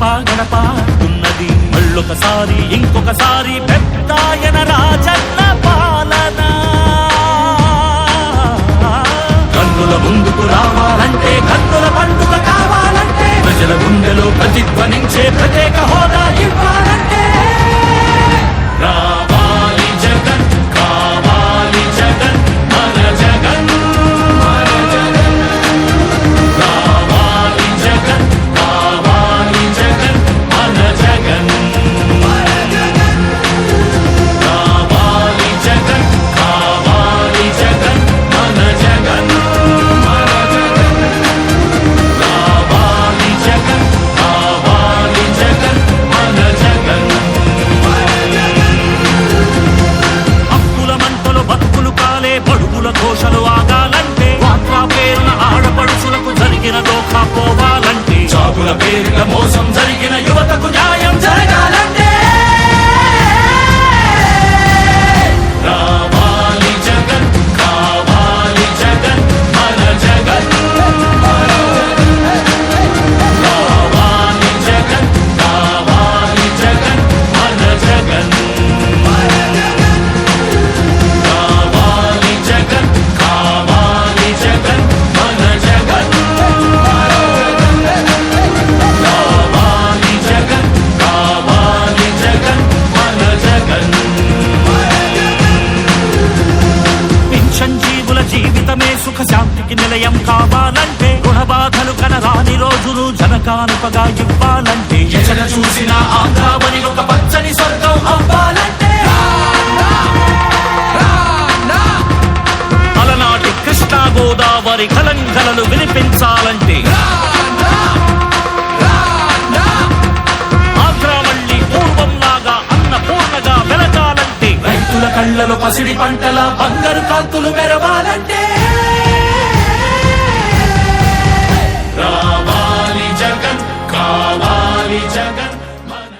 గడప గడప ఉన్నది మళ్ళొకసారి ఇంకొకసారి పెద్దాయన రాజన్న పాలన. కన్నుల ముందుకు రావాలంటే కన్నుల పండుగ కావాలంటే ప్రజల గుండెలో ప్రతిధ్వనించే ప్రత్యేక హోదా ఇవ్వాలంటే రావాలి జగన్ కావాలి జగన్ మన జగన్ రావాలి జగన్ కావాలి జగన్ మన జగన్ రావాలి జగన్ కావాలి జగన్ మన జగన్ రావాలి జగన్ కావాలి జగన్ మన జగన్. హక్కుల మంటలు బతుకులు కాలే బడుగుల ఘోషలు ఆగాలంటే వాట్లా పేరున ఆడపడుచులకు జరిగిన దోఖా పోవాలంటే జాబుల పేరున మోసం జరిగిన యువతకు న్యాయం జరగాలంటే రావాలి జగన్ కావాలి జగన్ మన జగన్ రావాలి జగన్ కావాలి జగన్ మన జగన్ రావాలి జగన్ కావాలి జగన్ మన జగన్ రావాలి జగన్ కావాలి జగన్ మన జగన్. పింఛన్ జీవుల జీవితమే సుఖ శాంతికి నిలయం కావాలంటే రుణబాధలు కనరాని రోజులు జనకానుకగా ఇవ్వాలంటే ఎక్కడ చూసిన ఆంధ్రావని ఒక పచ్చని స్వర్గం అవ్వాలంటే అలనాటి కృష్ణా గోదావరి కలంకలలు వినిపించాలంటే ఆంధ్ర మళ్ళీ పూర్వంలాగా అన్నపూర్ణగా వెలగాలంటే రైతుల కళ్ళలో పసిడి పంటల బంగారు కాంతులు మెరవాలంటే రావాలి జగన్ కావాలి జగన్ మన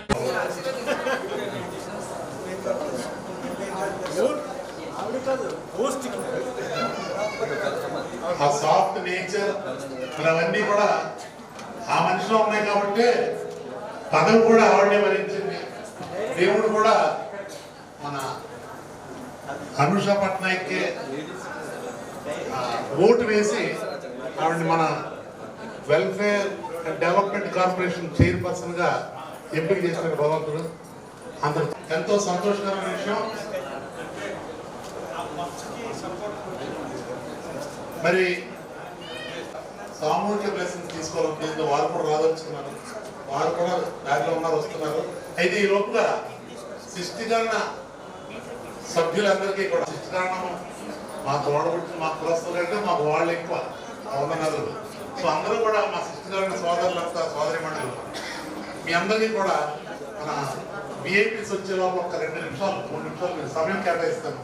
ఆ సాఫ్ట్ నేచర్ అవన్నీ కూడా ఆ మనిషిలో ఉన్నాయి కాబట్టి పదవి కూడా ఆవిడనే భరించింది. దేవుడు కూడా మన అనుష పట్నాయక్కి ఓటు వేసి ఆవిడని మన welfare and development corporation chairperson గా ఎంపిక చేసిన భగవంతుడు. అంత ఎంతో సంతోషకరమైన విషయం. మరి సామూహిక బ్లెస్సింగ్స్ తీసుకోవాలనుకుంటే వారు కూడా రాదలుచుకున్నారు, వారు కూడా దారిలో ఉన్నారు, వస్తున్నారు. అయితే ఈ లోపల సృష్టికరణ సభ్యులందరికీ కూడా సృష్టికరణం మా తోడబుట్టి మా కులస్తులు కంటే మాకు వాళ్ళు ఎక్కువ ఉన్నారు. సో అందరూ కూడా మా సృష్టికరణ సోదరులంతా సోదరి మండలి మీ అందరికీ కూడా మన విఐపీస్ వచ్చే లోపల ఒక 2 నిమిషాలు 3 నిమిషాలు మీరు సమయం కేటాయిస్తాను.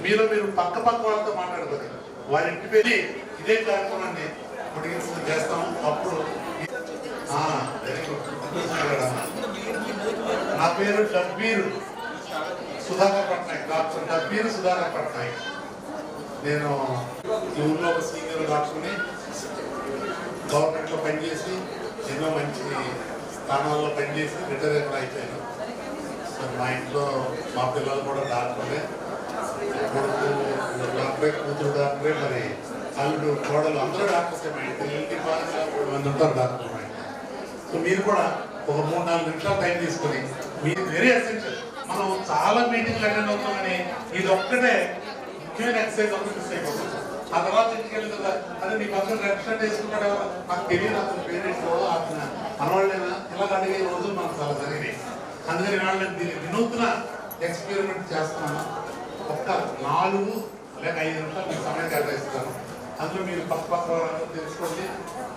మీరు పక్క వాళ్ళతో మాట్లాడుకోండి. వారి ఇంటి పేరు ఇదే కార్యక్రమాన్ని పొడిగించి చేస్తాము. అప్పుడు నా పేరు డబ్బీరు సుధాకర్ పట్నాయక్, డాక్టర్ డబ్బీరు సుధాకర్ పట్నాయక్. నేను ఈ ఊళ్ళో ఒక సీనియర్ డాక్టర్ని, గవర్నమెంట్లో పనిచేసి ఎన్నో మంచి స్థానాల్లో పనిచేసి రిటైర్ కూడా అయిపోయాను. సో మా ఇంట్లో మా పిల్లలు కూడా డాక్టర్లే, కొడుకు డాక్టరే, కూతురు డాక్టరే, మరి అల్లుడు కోడలు అందరూ డాక్టర్సే. మా ఇంటి 10 మంది ఉంటారు డాక్టర్. సో మీరు కూడా ఒక 3-4 నిమిషాలు టైం తీసుకొని మీరు వెరీ ఎసెన్షియల్. మనం చాలా మీటింగ్లు అటెండ్ అవుతామని ఇది ఒక్కటే ముఖ్యమైన ఎక్సర్సైజ్ ఒకటి మిస్ అయిపోతుంది. ఆ తర్వాత ఇంటికి వెళ్ళి కదా అదే నీ పక్కన రెడ్ షర్ట్ వేసుకుంటాడు నాకు తెలియదు, అతను పేరెంట్స్ అతను మనవాళ్ళైనా ఇలా అడిగే రోజులు మనకు చాలా జరిగినాయి. అందుకని వాళ్ళని దీన్ని వినూత్న ఎక్స్పెరిమెంట్ చేస్తున్నాను. ఒక్క 4 లేక 5 నిమిషాలు మీకు సమయం కేటాయిస్తాను. అందులో మీరు పక్క తెలుసుకోండి,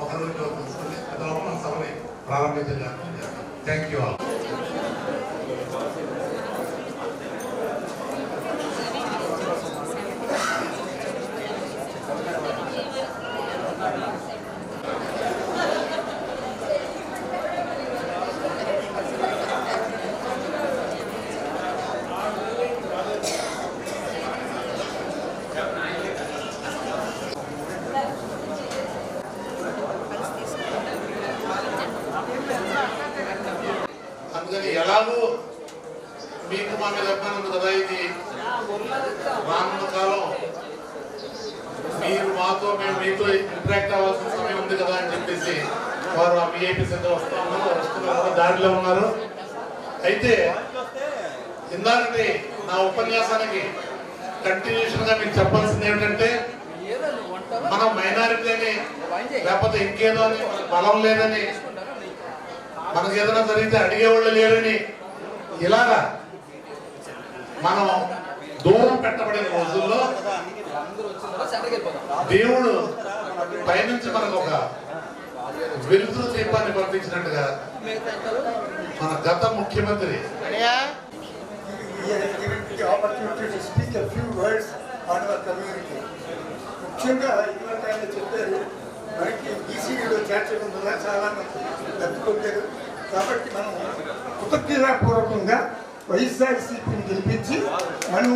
ఒక రోజు తెలుసుకోండి. అందులో మన సభని ప్రారంభించడానికి థ్యాంక్ యూ ఆల్. రానున్న కాలం మీరు మాతో మేము మీతో ఇంటరాక్ట్ అవ్వాల్సిన సమయం ఉంది కదా అని చెప్పేసి వారు ఆ విఐపి సెంటర్ వస్తున్నారు దారిలో ఉన్నారు. అయితే ఇందాకటి నా ఉపన్యాసానికి కంటిన్యూషన్ గా మీకు చెప్పాల్సింది ఏమిటంటే, మనం మైనారిటీ అని లేకపోతే ఇంకేదో అని బలం లేదని, మనకు ఏదైనా జరిగితే అడిగేవాళ్ళు లేరని ఇలాగా మనం దూరం పెట్టబడిన రోజుల్లో దేవుడు పైనుంచి మనకు ఒక వెలుతురు దీపాన్ని పంపించినట్టుగా మన గత ముఖ్యమంత్రి ముఖ్యంగా ఇటువంటి ఆయన చెప్పారు, మనకి ఈసీడీలో చేర్చడం వల్ల చాలా మంది లబ్ధిపొందారు. కాబట్టి మనం కృతజ్ఞతాపూర్వకంగా వైఎస్ఆర్సీపీని గెలిపించి మనం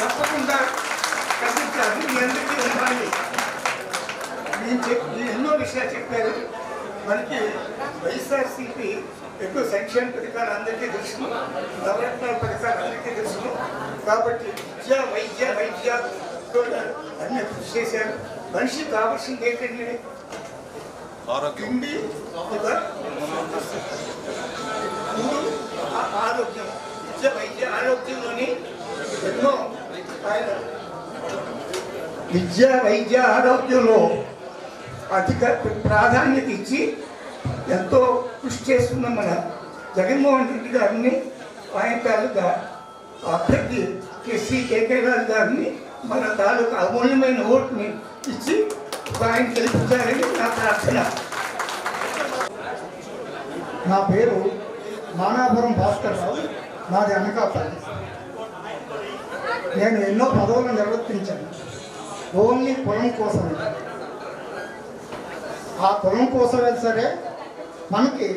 తప్పకుండా కల్పించాలి. మీ అందరికీ ఇవ్వాలి. నేను ఎన్నో విషయాలు చెప్పారు. మనకి వైఎస్ఆర్సీపీ ఎక్కువ సంక్షేమ పథకాలు అందరికీ తెలుసు, నవరత్నాల పథకాలు అందరికీ తెలుసు. కాబట్టి వైద్య అన్ని కృషి చేశారు. మనిషికి కావాల్సింది ఏంటంటే తిండి, ఆరోగ్యం. వైద్య ఆరోగ్యంలోని ఎన్నో ఆయన వైద్య ఆరోగ్యంలో అధిక ప్రాధాన్యత ఇచ్చి ఎంతో కృషి చేస్తున్న మన జగన్మోహన్ రెడ్డి గారిని, ఆయన తాలూకా అభ్యర్థి కేకే గారిని మన తాలూకా అమూల్యమైన ఓటుని ఇచ్చి ఆయన గెలిపించాలని నా ప్రార్థన. నా పేరు మానాపురం భాస్కర్ రావు, నాది అనకాపల్లి. నేను ఎన్నో పదవులు నిర్వర్తించాను, ఓన్లీ కులం కోసమే. ఆ కులం కోసమే సరే మనకి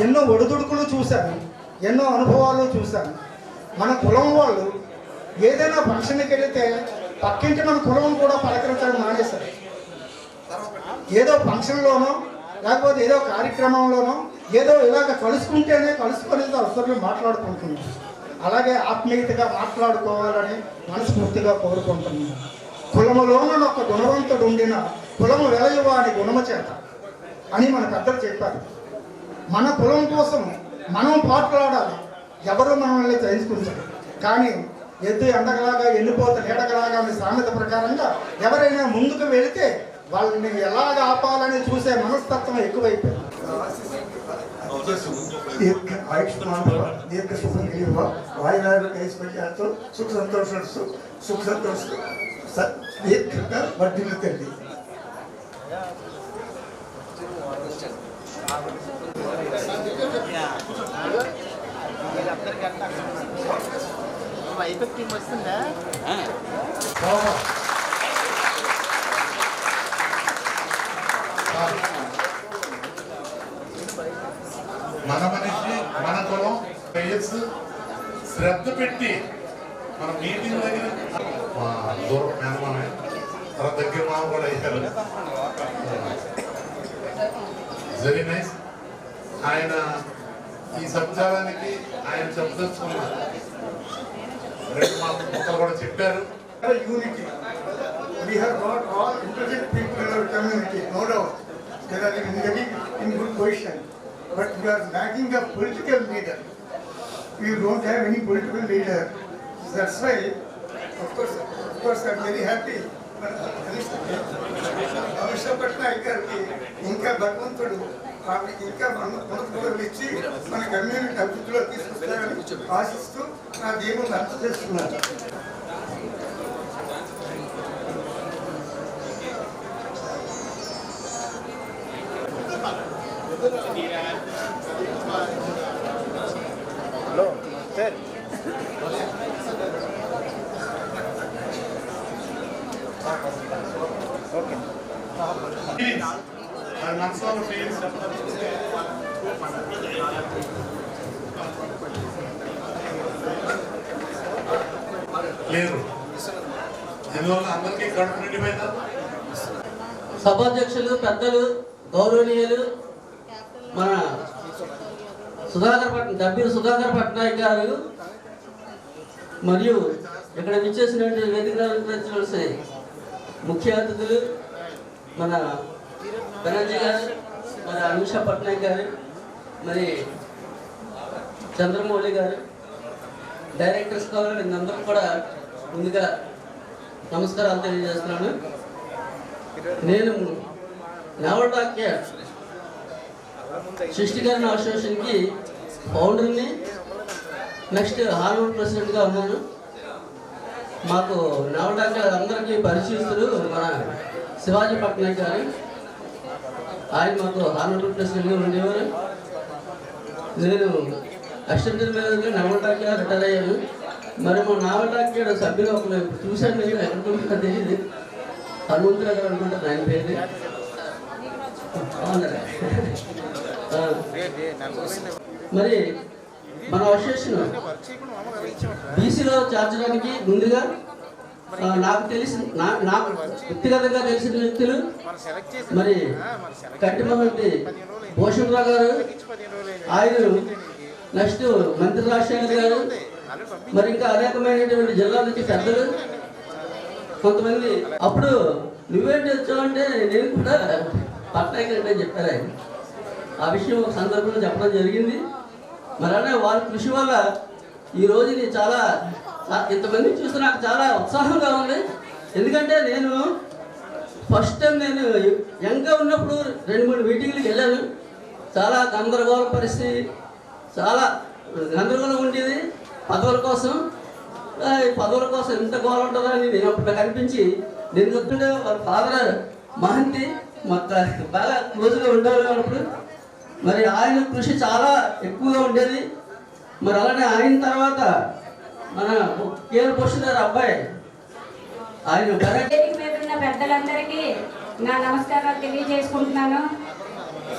ఎన్నో ఒడిదుడుకులు చూశాను, ఎన్నో అనుభవాలు చూశాను. మన కులం వాళ్ళు ఏదైనా ఫంక్షన్కి వెళితే పక్కింటి మన కులం కూడా పలకరించడం మానేశారు. ఏదో ఫంక్షన్లోనో లేకపోతే ఏదో కార్యక్రమంలోనో ఏదో ఇలాగ కలుసుకుంటేనే కలుసుకొని అవసరం మాట్లాడుకుంటున్నాం. అలాగే ఆత్మీయతగా మాట్లాడుకోవాలని మనస్ఫూర్తిగా కోరుకుంటున్నాను. కులములోన ఒక గుణవంతుడు ఉండిన కులము వెలయువాని గుణము చేత అని మన పెద్దలు చెప్పారు. మన కులం కోసం మనం పాటలాడాలి, ఎవరు మనల్ని తెలుసుకుంటారు. కానీ ఎద్దు ఎండగలాగా ఎండిపోత నీడగలాగా అనే సామెత ప్రకారంగా ఎవరైనా ముందుకు వెళితే వాళ్ళని ఎలాగ ఆపాలని చూసే మనస్తత్వం ఎక్కువైపోయింది. దీర్ఘ సుఖం కలిగిన వాయురాలు ఐశ్వర్యాలతో సుఖ సంతోష దీర్ఘంగా వర్ధిల్లుతుంది. వస్తుందా మన మనిషి, మన కులం, వయస్సు శ్రద్ధ పెట్టి మన మీటింగ్ దగ్గర మా దూరం మేనమామే తర్వాత దగ్గర మామ కూడా అయ్యారు. Very nice. ఆయన ఈ సంచారానికి ఆయన చెప్పదలుచుకున్న రెండు మాటలు కూడా చెప్పారు. Unity. We have got all intelligent people in our community, no doubt. They are in good position. But we are lacking a political leader. We don't have any political leader. That's why, of course, I'm very happy. Amisha Patnaik గారికి ఇంకా భగవంతుడు ఇంకా మనకు ఇచ్చి మన community అభివృద్ధిలో తీసుకొస్తారని ఆశిస్తూ నా దేవుని అర్థం చేస్తున్నాను. Hello sir, okay. మనసులో ఫీలింగ్స్ లేదు. ఎందువల్ల అందరికీ కడుపు నిండిపోయిందా? సభాధ్యక్షులు, పెద్దలు, గౌరవనీయులు, మన డబ్బీరు సుధాకర్ పట్నాయక్ గారు మరియు ఇక్కడ విచ్చేసినటువంటి వేదిక ముఖ్య అతిథులు మన బెనర్జీ గారు, మన అనుష పట్నాయక్ గారు, మరి చంద్రమౌళి గారు, డైరెక్టర్స్ కావాలి, వీళ్ళందరూ కూడా ముందుగా నమస్కారాలు తెలియజేస్తున్నాను. నేను నవడాక్య సృష్టికరణ అసోసియేషన్కి ఫౌండర్ని, నెక్స్ట్ హార్మోన్ ప్రెసిడెంట్గా ఉన్నాను. మాకు నవడాక్య అందరికీ పరిచయస్తులు మన శివాజీ పట్నాయక్ గారు, ఆయన మాకు హార్మోన్ ప్రెసిడెంట్గా ఉండేవారు. నేను అసిస్టెంట్ మేనేజర్గా నవడాక్య రిటైర్ అయ్యాను. మరి మా నవడాక్య సభ్యులు ఒకరు చూశాను, నేను ఎక్కడ తెలియదు, హనుమంతురావు గారు అనుకుంటారు ఆయన పేరు. మరి మన అసోసియేషన్ బీసీలో చేర్చడానికి ముందుగా నాకు నాకు వ్యక్తిగతంగా తెలిసిన వ్యక్తులు మరి కట్టిమహంటి భూషణరావు గారు, ఆయన నెక్స్ట్ మంత్రి రాజశేఖర్ గారు, మరి ఇంకా అనేకమైనటువంటి జిల్లాల నుంచి పెద్దలు కొంతమంది. అప్పుడు నువ్వేంటి వచ్చావంటే నేను కూడా పట్నాయక్ అంటే చెప్పారు ఆయన. ఆ విషయం ఒక సందర్భంలో చెప్పడం జరిగింది. మరి అనే వాళ్ళ కృషి వల్ల ఈరోజు నేను చాలా ఇంతమంది చూస్తే నాకు చాలా ఉత్సాహంగా ఉంది. ఎందుకంటే నేను ఫస్ట్ టైం నేను యంగ్గా ఉన్నప్పుడు 2-3 మీటింగ్లకు వెళ్ళాను. చాలా గందరగోళ పరిస్థితి, చాలా గందరగోళం ఉండేది. పదవుల కోసం ఇంత గోళ ఉంటుందని నేను అప్పుడు కనిపించి, నేను చెప్తుండే వాళ్ళ ఫాదర్ మహంతి మాకు బాగా క్లోజ్గా ఉండేవాళ్ళు. మరి ఆయన కృషి చాలా ఎక్కువగా ఉండేది. మరి అలానే ఆయన తర్వాత మన కేర్ పోషన్ గారు అబ్బాయి ఆయన పెద్దలందరికీ నా నమస్కారాలు తెలియజేసుకుంటున్నాను.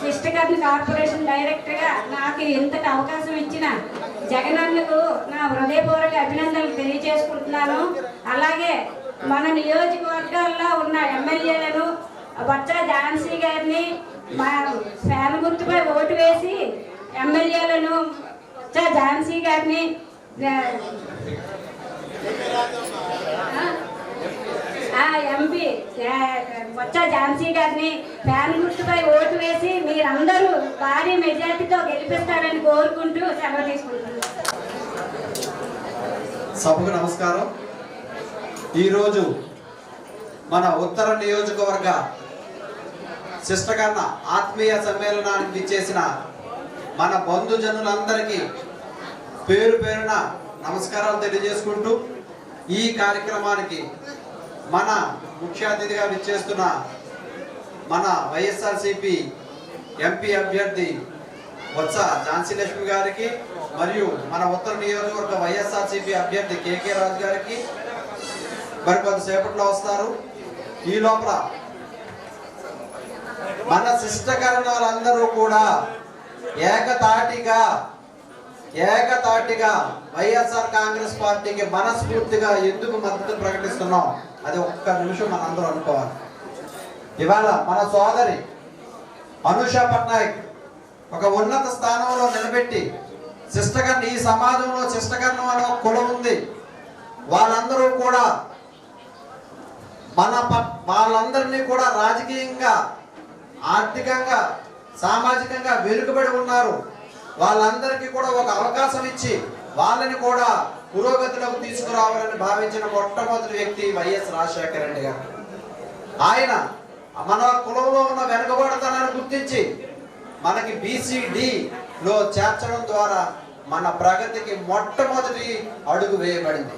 శిష్టకర్ణ కార్పొరేషన్ డైరెక్టర్గా నాకు ఇంతటి అవకాశం ఇచ్చిన జగనన్నకు నా హృదయపూర్వక అభినందనలు తెలియజేసుకుంటున్నాను. అలాగే మన నియోజకవర్గాల్లో ఉన్న ఎమ్మెల్యేలను బొత్స ఝాన్సీ గారిని మా ఫ్యాన్ గుర్తుపై ఓటు వేసి ఎమ్మెల్యేలను బొత్స ఝాన్సీ గారిని, ఎంపీ బొత్స ఝాన్సీ గారిని ఫ్యాన్ గుర్తుపై ఓటు వేసి మీరందరూ భారీ మెజార్టీతో గెలిపిస్తారని కోరుకుంటూ సెలవు తీసుకుంటున్నాను. సభకు నమస్కారం. ఈరోజు మన ఉత్తర నియోజకవర్గ శిష్టకర్ణ ఆత్మీయ సమ్మేళనానికి ఇచ్చేసిన మన బంధుజనులందరికీ పేరు పేరున నమస్కారాలు తెలియజేసుకుంటూ, ఈ కార్యక్రమానికి మన ముఖ్య అతిథిగా విచ్చేస్తున్న మన వైఎస్ఆర్సీపీ ఎంపీ అభ్యర్థి బొత్స ఝాన్సీ లక్ష్మి గారికి, మరియు మన ఉత్తర నియోజకవర్గ వైఎస్ఆర్సీపీ అభ్యర్థి కేకే రాజు గారికి మరి కొంతసేపట్లో వస్తారు. ఈ లోపల మన శిష్టకరణాలందరూ కూడా ఏకతాటిగా వైఎస్ఆర్ కాంగ్రెస్ పార్టీకి మనస్ఫూర్తిగా ఎందుకు మద్దతు ప్రకటిస్తున్నాం, అది ఒక్క నిమిషం మనందరూ అనుకోవాలి. ఇవాళ మన సోదరి అనుష పట్నాయక్ ఒక ఉన్నత స్థానంలో నిలబెట్టి శిష్టకర్ణ, ఈ సమాజంలో శిష్టకర్ణం అనే ఒక కులం ఉంది. వాళ్ళందరూ కూడా వాళ్ళందరినీ కూడా రాజకీయంగా, ఆర్థికంగా, సామాజికంగా వెనుకబడి ఉన్నారు. వాళ్ళందరికీ కూడా ఒక అవకాశం ఇచ్చి వాళ్ళని కూడా పురోగతిలోకి తీసుకురావాలని భావించిన మొట్టమొదటి వ్యక్తి వైఎస్ రాజశేఖర రెడ్డి గారు. ఆయన మన కులంలో ఉన్న వెనుకబడతనాన్ని గుర్తించి మనకి BCDలో చేర్చడం ద్వారా మన ప్రగతికి మొట్టమొదటి అడుగు వేయబడింది.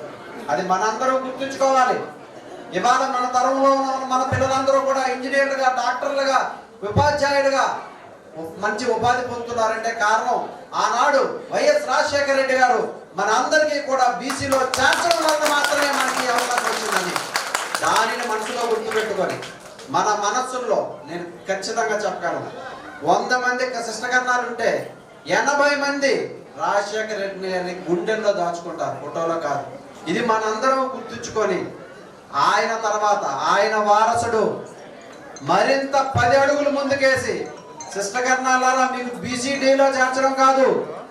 అది మనందరం గుర్తుంచుకోవాలి. ఇవాళ మన తరంలో ఉన్న మన పిల్లలందరూ కూడా ఇంజనీర్లుగా, డాక్టర్లుగా, ఉపాధ్యాయులుగా మంచి ఉపాధి పొందుతున్నారంటే కారణం ఆనాడు వైఎస్ రాజశేఖర రెడ్డి గారు మన అందరికీ కూడా బీసీలో చేర్చడం వల్ల మాత్రమే మనకి అవకాశం వచ్చిందని దానిని మనసులో గుర్తుపెట్టుకొని మన మనస్సుల్లో నేను ఖచ్చితంగా చెప్పగలను, 100 మంది శిష్టకర్ణాలు ఉంటే 80 మంది రాజశేఖర రెడ్డి గారిని గుండెల్లో దాచుకుంటారు, ఫోటోలో కాదు. ఇది మనందరం గుర్తుంచుకొని ఆయన తర్వాత ఆయన వారసుడు మరింత 10 అడుగులు ముందుకేసి శిష్టకర్ణాలారా మీకు BCDలో చేర్చడం కాదు,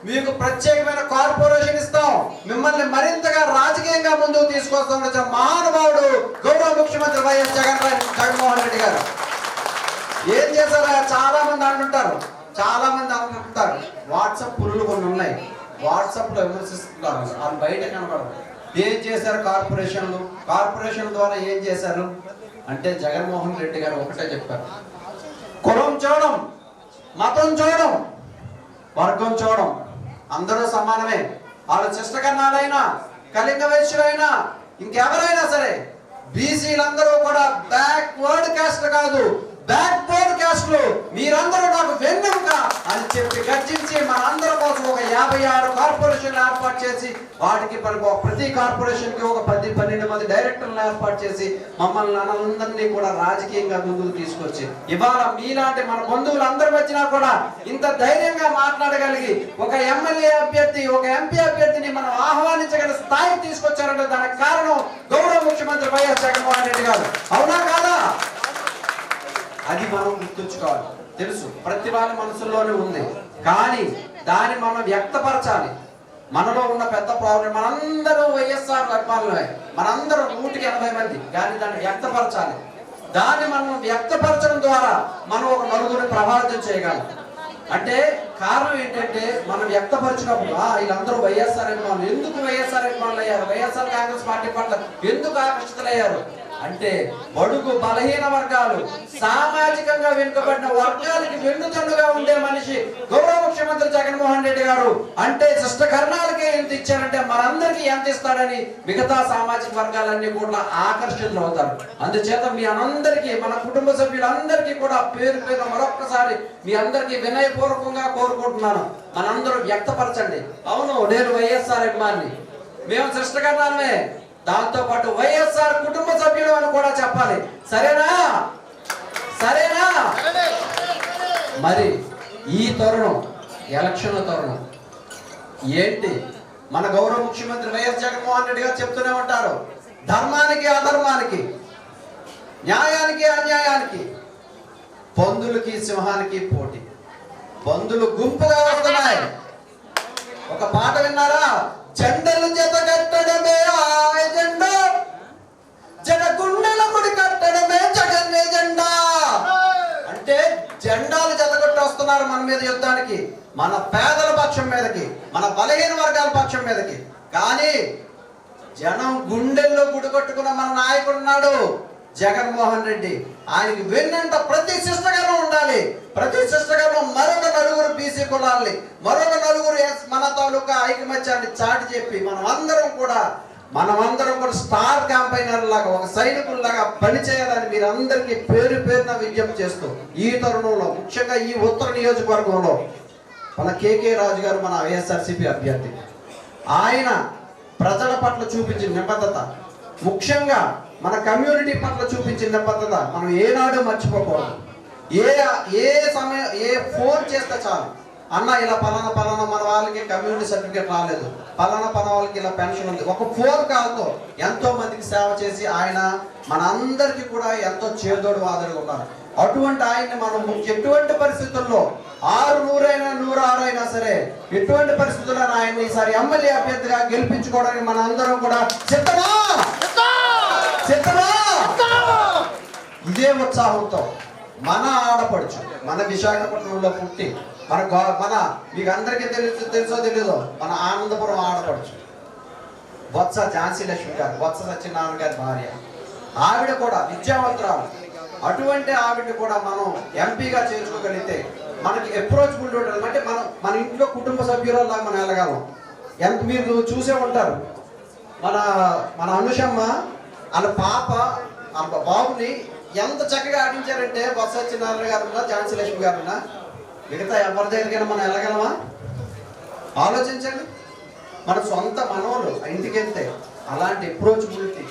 మీకు ప్రత్యేకమైన కార్పొరేషన్ ఇస్తాం, మిమ్మల్ని మరింతగా రాజకీయ ముందుకు తీసుకొస్తున్న మహానుభావుడు గౌరవ ముఖ్యమంత్రి వైఎస్ జగన్మోహన్ రెడ్డి గారు. ఏం చేశారా? చాలా మంది అంటుంటారు వాట్సాప్ పురులు కొన్ని ఉన్నాయి, వాట్సాప్ లో విమర్శిస్తున్నారు, వాళ్ళు బయట కనపడరు. ఏం చేశారు కార్పొరేషన్ ద్వారా ఏం చేశారు అంటే జగన్మోహన్ రెడ్డి గారు ఒకటే చెప్పారు, కులం చూడడం, మతం చూడడం, వర్గం చూడడం, అందరూ సమానమే. వాళ్ళ శిష్టకన్నాలైనా, కళింగ వైశ్యులైనా, ఇంకెవరైనా సరే బీసీలందరూ కూడా బ్యాక్వర్డ్ క్యాస్ట్ కాదు, బ్యాక్వర్డ్ క్యాస్ట్లు, మీరందరూ నాకు వెన్నెముక అని చెప్పి గర్జించి మనందరి కోసం ఒక 56 కార్పొరేషన్లు ఏర్పాటు చేసి వాటికి ప్రతి కార్పొరేషన్ కి ఒక 10-12 మంది డైరెక్టర్లు ఏర్పాటు చేసి మమ్మల్ని అందరినీ కూడా రాజకీయంగా ముందుకు తీసుకొచ్చి ఇవాళ మీలాంటి మన బంధువులందరూ వచ్చినా కూడా ఇంత ధైర్యంగా మాట్లాడగలిగి ఒక ఎమ్మెల్యే అభ్యర్థి, ఒక ఎంపీ అభ్యర్థిని మనం ఆహ్వానించగల స్థాయికి తీసుకొచ్చారంటే దానికి కారణం గౌరవ ముఖ్యమంత్రి వైఎస్ జగన్మోహన్ రెడ్డి గారు. అవునా కాదా? అది మనం గుర్తుంచుకోవాలి. తెలుసు ప్రతి వాళ్ళ మనసుల్లోనే ఉంది, కానీ దాన్ని మనం వ్యక్తపరచాలి. మనలో ఉన్న పెద్ద ప్రాబ్లం, మనందరూ వైఎస్ఆర్ అభిమానులే, మనందరూ 180 మంది, కానీ దాన్ని వ్యక్తపరచాలి. దాన్ని మనం వ్యక్తపరచడం ద్వారా మనం ఒక నలుగురిని ప్రభావితం చేయగలం. అంటే కారణం ఏంటంటే మనం వ్యక్తపరిచినప్పుడు వీళ్ళందరూ వైఎస్ఆర్ అభిమానులు, ఎందుకు వైఎస్ఆర్ అభిమానులు అయ్యారు, వైఎస్ఆర్ కాంగ్రెస్ పార్టీ పట్ల ఎందుకు ఆకర్షితులయ్యారు అంటే బడుగు బలహీన వర్గాలు, సామాజికంగా వెనుకబడిన వర్గాలకి వెన్నుదన్నుగా ఉండే మనిషి గౌరవ ముఖ్యమంత్రి జగన్మోహన్ రెడ్డి గారు. అంటే శిష్టకర్ణాలకే ఎంత ఇచ్చారంటే మనందరికీ ఎంత ఇస్తాడని మిగతా సామాజిక వర్గాలన్నీ కూడా ఆకర్షితులు అవుతారు. అందుచేత మీ అందరికీ, మన కుటుంబ సభ్యులందరికీ కూడా పేరు పేరు మరొక్కసారి మీ అందరికీ వినయపూర్వకంగా కోరుకుంటున్నాను, మనందరూ వ్యక్తపరచండి. అవును, నేను వైఎస్ఆర్ అభిమాని, మేము శిష్టకర్ణాలమే, దాంతో పాటు వైఎస్ఆర్ కుటుంబ సభ్యులు అని కూడా చెప్పాలి. సరేనా? మరి ఈ తరుణం, ఎలక్షన్ తరుణం ఏంటి? మన గౌరవ ముఖ్యమంత్రి వైఎస్ జగన్మోహన్ రెడ్డి గారు చెప్తూనే ఉంటారు, ధర్మానికి అధర్మానికి, న్యాయానికి అన్యాయానికి, పందులకి సింహానికి పోటీ. పందులు గుంపుగా వస్తున్నాయి. ఒక పాట విన్నారా? జెండలు జత కట్టడమే జెండా, జనగుండెల గుడి కట్టడమే జగన్ జెండా. అంటే జెండాలు జతగొట్టి వస్తున్నారు మన మీద యుద్ధానికి, మన పేదల పక్షం మీదకి, మన బలహీన వర్గాల పక్షం మీదకి. కానీ జనం గుండెల్లో గుడి కట్టుకున్న మన నాయకుడు ఉన్నాడు జగన్మోహన్ రెడ్డి. ఆయనకి వెన్నంట ప్రతి శిష్టగర్వం ఉండాలి. ప్రతి శిష్టగర్వం మరొక నలుగురు బీసీ కులాల్ని, మరొక నలుగురు మన తాలూకా ఐకమత్యాన్ని చాటి చెప్పి మనమందరం కూడా స్టార్ క్యాంపైనర్ లాగా, ఒక సైనికుల్లాగా పనిచేయాలని మీరందరికీ పేరు పేరున విజ్ఞప్తి చేస్తూ ఈ తరుణంలో ముఖ్యంగా ఈ ఉత్తర నియోజకవర్గంలో మన కేకే రాజు గారు, మన వైఎస్ఆర్సీపీ అభ్యర్థి, ఆయన ప్రజల పట్ల చూపించిన నిబద్ధత, ముఖ్యంగా మన కమ్యూనిటీ పట్ల చూపించిన నిబద్ధత మనం ఏనాడు మర్చిపోకూడదు. ఏ సమయం, ఏ ఫోన్ చేస్తే చాలు, అన్న ఇలా పలానా మన వాళ్ళకి కమ్యూనిటీ సర్టిఫికేట్ రాలేదు, పలానా వాళ్ళకి ఇలా పెన్షన్ ఉంది, ఒక ఫోన్ కాల్తో ఎంతో మందికి సేవ చేసి ఆయన మన అందరికీ కూడా ఎంతో చేదోడు వాదోడుగా ఉన్నారు. అటువంటి ఆయన్ని మనం ఎటువంటి పరిస్థితుల్లో 600 అయినా 106 అయినా సరే, ఎటువంటి పరిస్థితుల్లో ఆయన్ని ఈసారి ఎమ్మెల్యే అభ్యర్థిగా గెలిపించుకోవడానికి మన అందరం కూడా సిద్ధమా? ఇదే ఉత్సాహంతో మన ఆడపడుచు, మన విశాఖపట్నంలో పుట్టి మన మీకు అందరికీ తెలుసో తెలీదో, మన ఆనందపురం ఆడపడుచు బొత్స ఝాన్సీ లక్ష్మి గారు, బొత్స సత్యనారాయణ గారి భార్య, ఆవిడ కూడా విద్యావంతురాలు. అటువంటి ఆవిడని కూడా మనం ఎంపీగా చేర్చుకోగలిగితే మనకి అప్రోచబుల్ ఉంటుంది. అంటే మన ఇంట్లో కుటుంబ సభ్యులలా మనం వెళ్ళగలం. మీరు చూసే ఉంటారు, మన అనుషమ్మ వాళ్ళ పాప, వాళ్ళ బాబుని ఎంత చక్కగా ఆడించారంటే బొత్స సత్యనారాయణ గారున్నా, ఝాన్సీ లక్ష్మి గారున్నా, మిగతా ఎవరి దగ్గరికైనా మనం వెళ్ళగలమా? ఆలోచించండి. మన సొంత మనోళ్ళు ఇంటికి వెళ్తే అలాంటి అప్రోచబిలిటీ,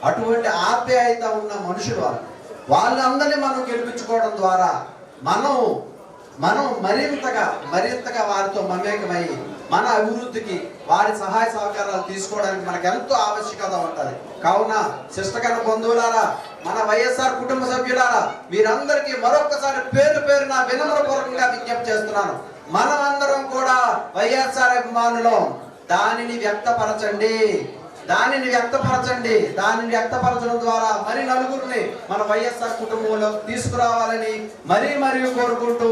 అటువంటి ఆప్యాయత ఉన్న మనుషులు వాళ్ళందరినీ మనం గెలిపించుకోవడం ద్వారా మనం మరింతగా వారితో మమేకమై మన అభివృద్ధికి, వారి సహాయ సహకారాలు తీసుకోవడానికి మనకు ఎంతో ఆవశ్యకత ఉంటుంది. కావున శిష్టకర్ణ బంధువులారా, మన వైఎస్ఆర్ కుటుంబ సభ్యులారా, మీరందరికీ మరొక్కసారి పేరున వినమ్రపూర్వకంగా విజ్ఞప్తి చేస్తున్నాను. మనం అందరం కూడా వైఎస్ఆర్ అభిమానులం, దానిని వ్యక్తపరచండి. దానిని వ్యక్తపరచండి. దానిని వ్యక్తపరచడం ద్వారా మరి నలుగురిని మన వైఎస్ఆర్ కుటుంబంలో తీసుకురావాలని మరీ కోరుకుంటూ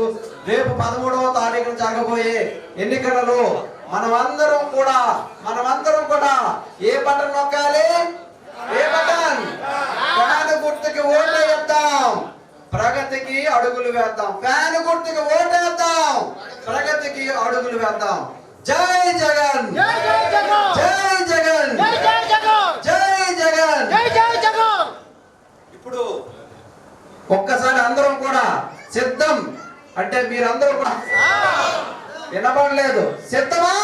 రేపు 13వ తారీఖున జరగబోయే ఎన్నికలలో మనమందరం కూడా ఏ బటన్ నొక్కాలి? ఏ బటన్? ఫ్యాన్ గుర్తుకి ఓటేద్దాం, ప్రగతికి అడుగులు వేద్దాం. ఫ్యాన్ గుర్తుకి ఓటేద్దాం, ప్రగతికి అడుగులు వేద్దాం. జై జగన్, జై జగన్, జై జగన్. ఇప్పుడు ఒక్కసారి అందరం కూడా సిద్ధం అంటే మీరందరూ కూడా వినబడలేదు. సిద్ధమా?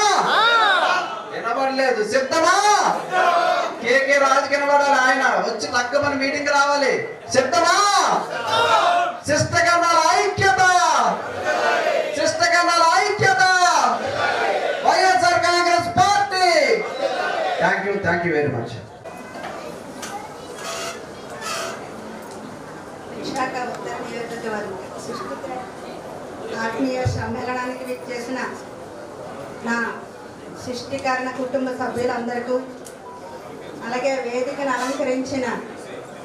వినబడలేదు. సిద్ధమా? కేకే రాజు కనబడాలి. ఆయన వచ్చి తగ్గమని మీటింగ్ రావాలి. సిద్ధమా? శిష్టకర్ణాల ఐక్యత, శిష్టకర్ణాల ఐక్యత, YSR Congress party. Thank you very much. Visakha ఉత్తర నియోజకవర్గం ఆత్మీయ సమ్మేళనానికి విచ్చేసిన నా సృష్టికరణ కుటుంబ సభ్యులందరికీ, అలాగే వేదికను అలంకరించిన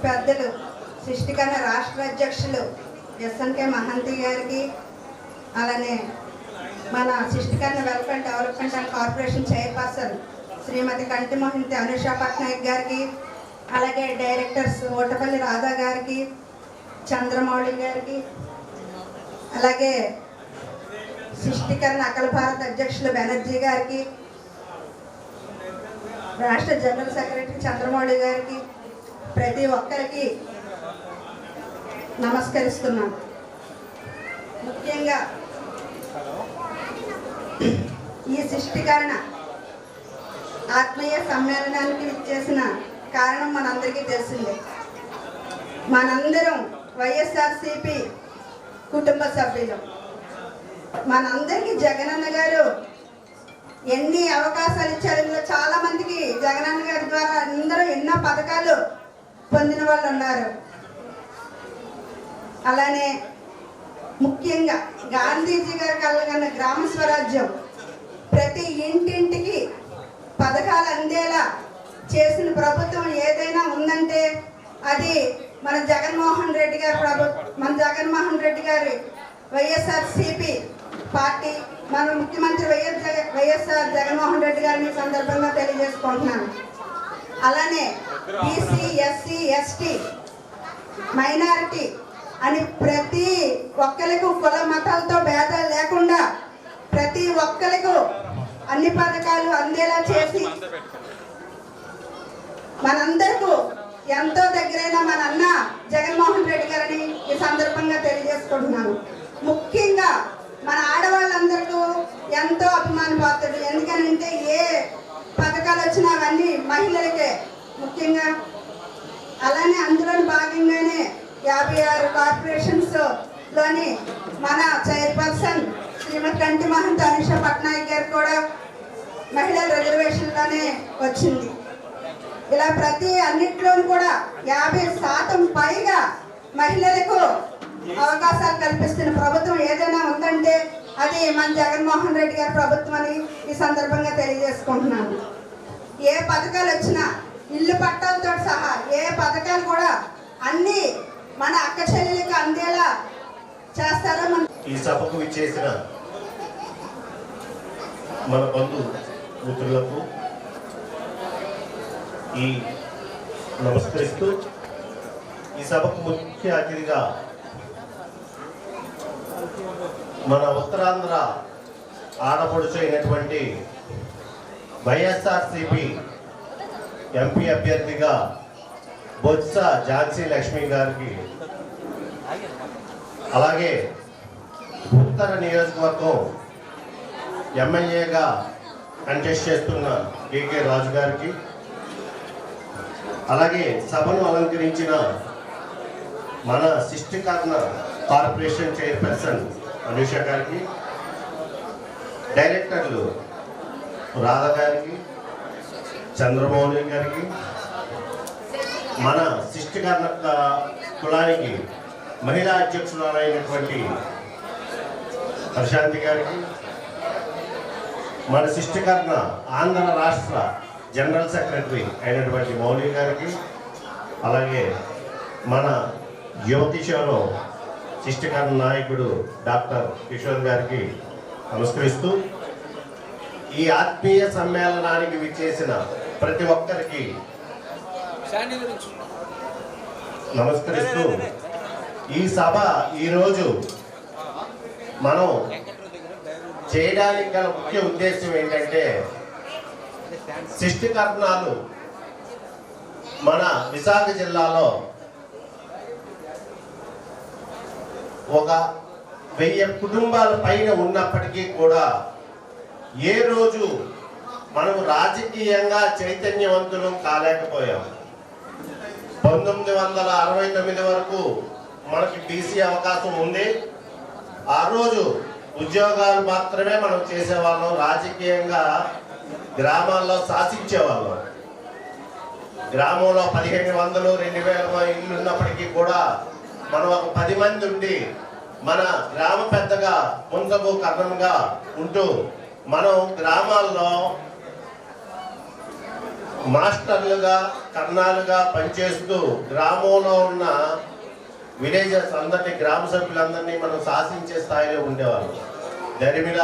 పెద్దలు సృష్టికరణ రాష్ట్ర అధ్యక్షులు ఎస్ఎన్కే మహంతి గారికి, అలానే మన సృష్టికరణ welfare development and corporation chairperson Shrimati Kanti Mahanti Anusha Patnaik గారికి, అలాగే డైరెక్టర్స్ ఓటపల్లి రాధా గారికి, చంద్రమౌళి గారికి, అలాగే సృష్టికరణ అఖిల భారత అధ్యక్షులు బెనర్జీ గారికి, రాష్ట్ర జనరల్ సెక్రటరీ చంద్రమౌళి గారికి, ప్రతి ఒక్కరికి నమస్కరిస్తున్నాను. ముఖ్యంగా ఈ సృష్టికరణ ఆత్మీయ సమ్మేళనానికి విచ్చేసిన కారణం మనందరికీ తెలిసిందే. మనందరం వైఎస్ఆర్సీపీ కుటుంబ సభ్యులు. మనందరికీ జగనన్న గారు ఎన్ని అవకాశాలు ఇచ్చారు. ఇందులో చాలా మందికి జగనన్న గారి ద్వారా అందరూ ఎన్నో పథకాలు పొందిన వాళ్ళు ఉన్నారు. అలానే ముఖ్యంగా గాంధీజీ గారు కలగన్న గ్రామ స్వరాజ్యం, ప్రతి ఇంటింటికి పథకాలు అందేలా చేసిన ప్రభుత్వం ఏదైనా ఉందంటే అది మన జగన్మోహన్ రెడ్డి గారి వైఎస్ఆర్సీపీ పార్టీ, మన ముఖ్యమంత్రి వైఎస్ఆర్ జగన్మోహన్ రెడ్డి గారిని సందర్భంగా తెలియజేసుకుంటున్నాను. అలానే బీసీ, ఎస్సీ, ఎస్టీ, మైనారిటీ అని ప్రతి ఒక్కరికి కుల మతాలతో భేదాలు లేకుండా ప్రతి ఒక్కరికి అన్ని పథకాలు అందేలా చేసి మనందరికీ ఎంతో దగ్గరైన మన అన్న జగన్మోహన్ రెడ్డి గారిని ఈ సందర్భంగా తెలియజేసుకుంటున్నాను. ముఖ్యంగా మన ఆడవాళ్ళందరికీ ఎంతో అభిమానపాత్రుడు. ఎందుకనంటే ఏ పథకాలు వచ్చినా అవన్నీ మహిళలకే ముఖ్యంగా. అలానే అందులో భాగంగానే 56 కార్పొరేషన్స్ లోని మన చైర్పర్సన్ శ్రీమతి కంటి మహంతి అనుషా పట్నాయక్ గారు కూడా మహిళల రిజర్వేషన్లోనే వచ్చింది. ఇలా ప్రతి అన్నిట్లోనూ కూడా 50% పైగా మహిళలకు అవకాశాలు కల్పిస్తున్న ప్రభుత్వం ఏదైనా ఉందంటే అది మన జగన్మోహన్ రెడ్డి గారి ప్రభుత్వం అని ఈ సందర్భంగా తెలియజేసుకుంటున్నాను. ఏ పథకాలు వచ్చినా ఇల్లు పట్టాలతో సహా ఏ పథకాలు కూడా అన్ని మన అక్క చెల్లెలకు అందేలా చేస్తారో. ఈ సభకు విచ్చేసిన మన బంధు మిత్రులకు ఈ నమస్కరిస్తూ ఈ సభకు ముఖ్య అతిథిగా మన ఉత్తరాంధ్ర ఆడపడుచు అయినటువంటి వైఎస్ఆర్సీపీ ఎంపీ అభ్యర్థిగా బొత్స ఝాన్సీ లక్ష్మి గారికి, అలాగే ఉత్తర నియోజకవర్గం ఎమ్మెల్యేగా కంటెస్ట్ చేస్తున్న కేకే రాజు గారికి, అలాగే సభను అలంకరించిన మన సృష్టికరణ కార్పొరేషన్ చైర్పర్సన్ అనుష గారికి, డైరెక్టర్లు రాధా గారికి, చంద్రమౌళి గారికి, మన సృష్టికరణ కులానికి మహిళా అధ్యక్షురాలైనటువంటి ప్రశాంతి గారికి, మన సృష్టికరణ ఆంధ్ర రాష్ట్ర జనరల్ సెక్రటరీ అయినటువంటి మౌలి గారికి, అలాగే మన యువకిషోరం శిష్టకరణ నాయకుడు డాక్టర్ కిషోర్ గారికి నమస్కరిస్తూ, ఈ ఆత్మీయ సమ్మేళనానికి విచ్చేసిన ప్రతి ఒక్కరికి నమస్కరిస్తూ, ఈ సభ ఈరోజు మనం చేయడానికి గల ముఖ్య ఉద్దేశం ఏంటంటే, శిష్టకర్ణాలు మన విశాఖ జిల్లాలో ఒక 1000 కుటుంబాల పైన ఉన్నప్పటికీ కూడా ఏ రోజు మనం రాజకీయంగా చైతన్యవంతులు కాలేకపోయాం. 1969 వరకు మనకి బీసీ అవకాశం ఉంది. ఆ రోజు ఉద్యోగాలు మాత్రమే మనం చేసేవాళ్ళం, రాజకీయంగా గ్రామాల్లో శాసించేవాళ్ళం. గ్రామంలో 1500 2000 ఇళ్ళు ఉన్నప్పటికీ కూడా మనం ఒక 10 మంది ఉండి మన గ్రామ పెద్దగా ముందబు కర్ణంగా ఉంటూ మనం గ్రామాల్లో మాస్టర్లుగా కర్ణాలుగా పనిచేస్తూ గ్రామంలో ఉన్న విలేజెస్ అందరినీ, గ్రామ సభ్యులందరినీ మనం శాసించే స్థాయిలో ఉండేవాళ్ళం. దాని మీద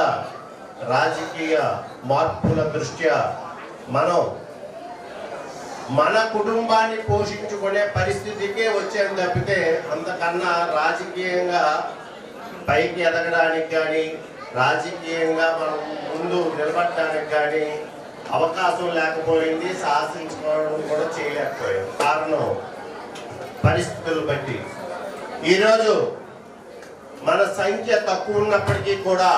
రాజకీయ మార్పుల దృష్ట్యా మనం మన కుటుంబాన్ని పోషించుకునే పరిస్థితికే వచ్చేది తప్పితే అంతకన్నా రాజకీయంగా పైకి ఎదగడానికి కానీ రాజకీయంగా మనం ముందు నిలబడడానికి కానీ అవకాశం లేకపోయింది. శాసించుకోవడం కూడా చేయలేకపోయాం. కారణం పరిస్థితులు బట్టి. ఈరోజు మన సంఖ్య తక్కువ ఉన్నప్పటికీ కూడా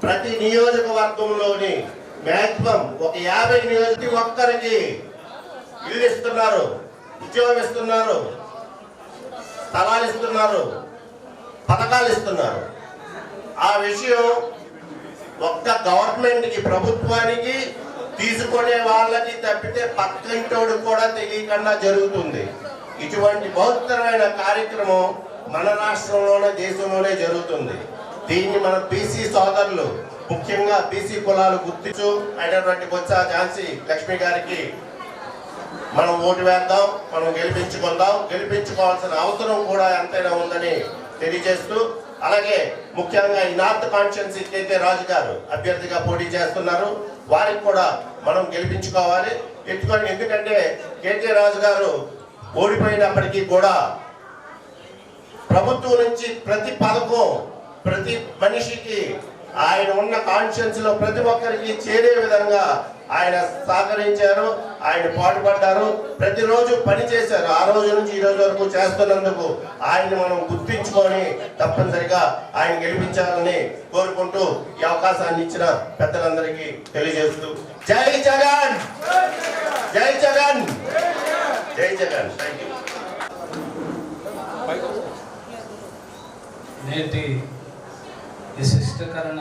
ప్రతి నియోజకవర్గంలోని మ్యాక్సిమం ఒక 50 నియోజకవర్గ ఒక్కరికి ఇల్లు ఇస్తున్నారు, ఉద్యోగం ఇస్తున్నారు, స్థలాలు ఇస్తున్నారు, పథకాలు ఇస్తున్నారు. ఆ విషయం ఒక్క గవర్నమెంట్కి, ప్రభుత్వానికి, తీసుకునే వాళ్ళకి తప్పితే పక్కింటోడు కూడా తెలియకుండా జరుగుతుంది. ఇటువంటి బహుత్తరమైన కార్యక్రమం మన రాష్ట్రంలోనే, దేశంలోనే జరుగుతుంది. దీన్ని మన బీసీ సోదరులు, ముఖ్యంగా బీసీ కులాలు గుర్తించు అయినటువంటి బొత్స ఝాన్సీ లక్ష్మి గారికి మనం ఓటు వేద్దాం, మనం గెలిపించుకుందాం. గెలిపించుకోవాల్సిన అవసరం కూడా ఎంతైనా ఉందని తెలియజేస్తూ, అలాగే ముఖ్యంగా ఈ నార్త్ కాన్స్టిట్యుయెన్సీ కేకే రాజు గారు అభ్యర్థిగా పోటీ చేస్తున్నారు. వారికి కూడా మనం గెలిపించుకోవాలి. ఎందుకంటే కేకే రాజు గారు ఓడిపోయినప్పటికీ కూడా ప్రభుత్వం నుంచి ప్రతి పథకం ప్రతి మనిషికి ఆయన ఉన్న కాన్షియన్స్ లో ప్రతి ఒక్కరికి చేరే విధంగా ఆయన సహకరించారు, ఆయన పాటుపడ్డారు, ప్రతిరోజు పని చేశారు. ఆ రోజు నుంచి ఈ రోజు వరకు చేస్తున్నందుకు ఆయన్ని మనం గుర్తించుకొని తప్పనిసరిగా ఆయన గెలిపించాలని కోరుకుంటూ ఈ అవకాశాన్ని ఇచ్చిన పెద్దలందరికీ తెలియజేస్తూ జై జగన్, జై జగన్, జై జగన్. Thank you. నేటి విశిష్టకరణ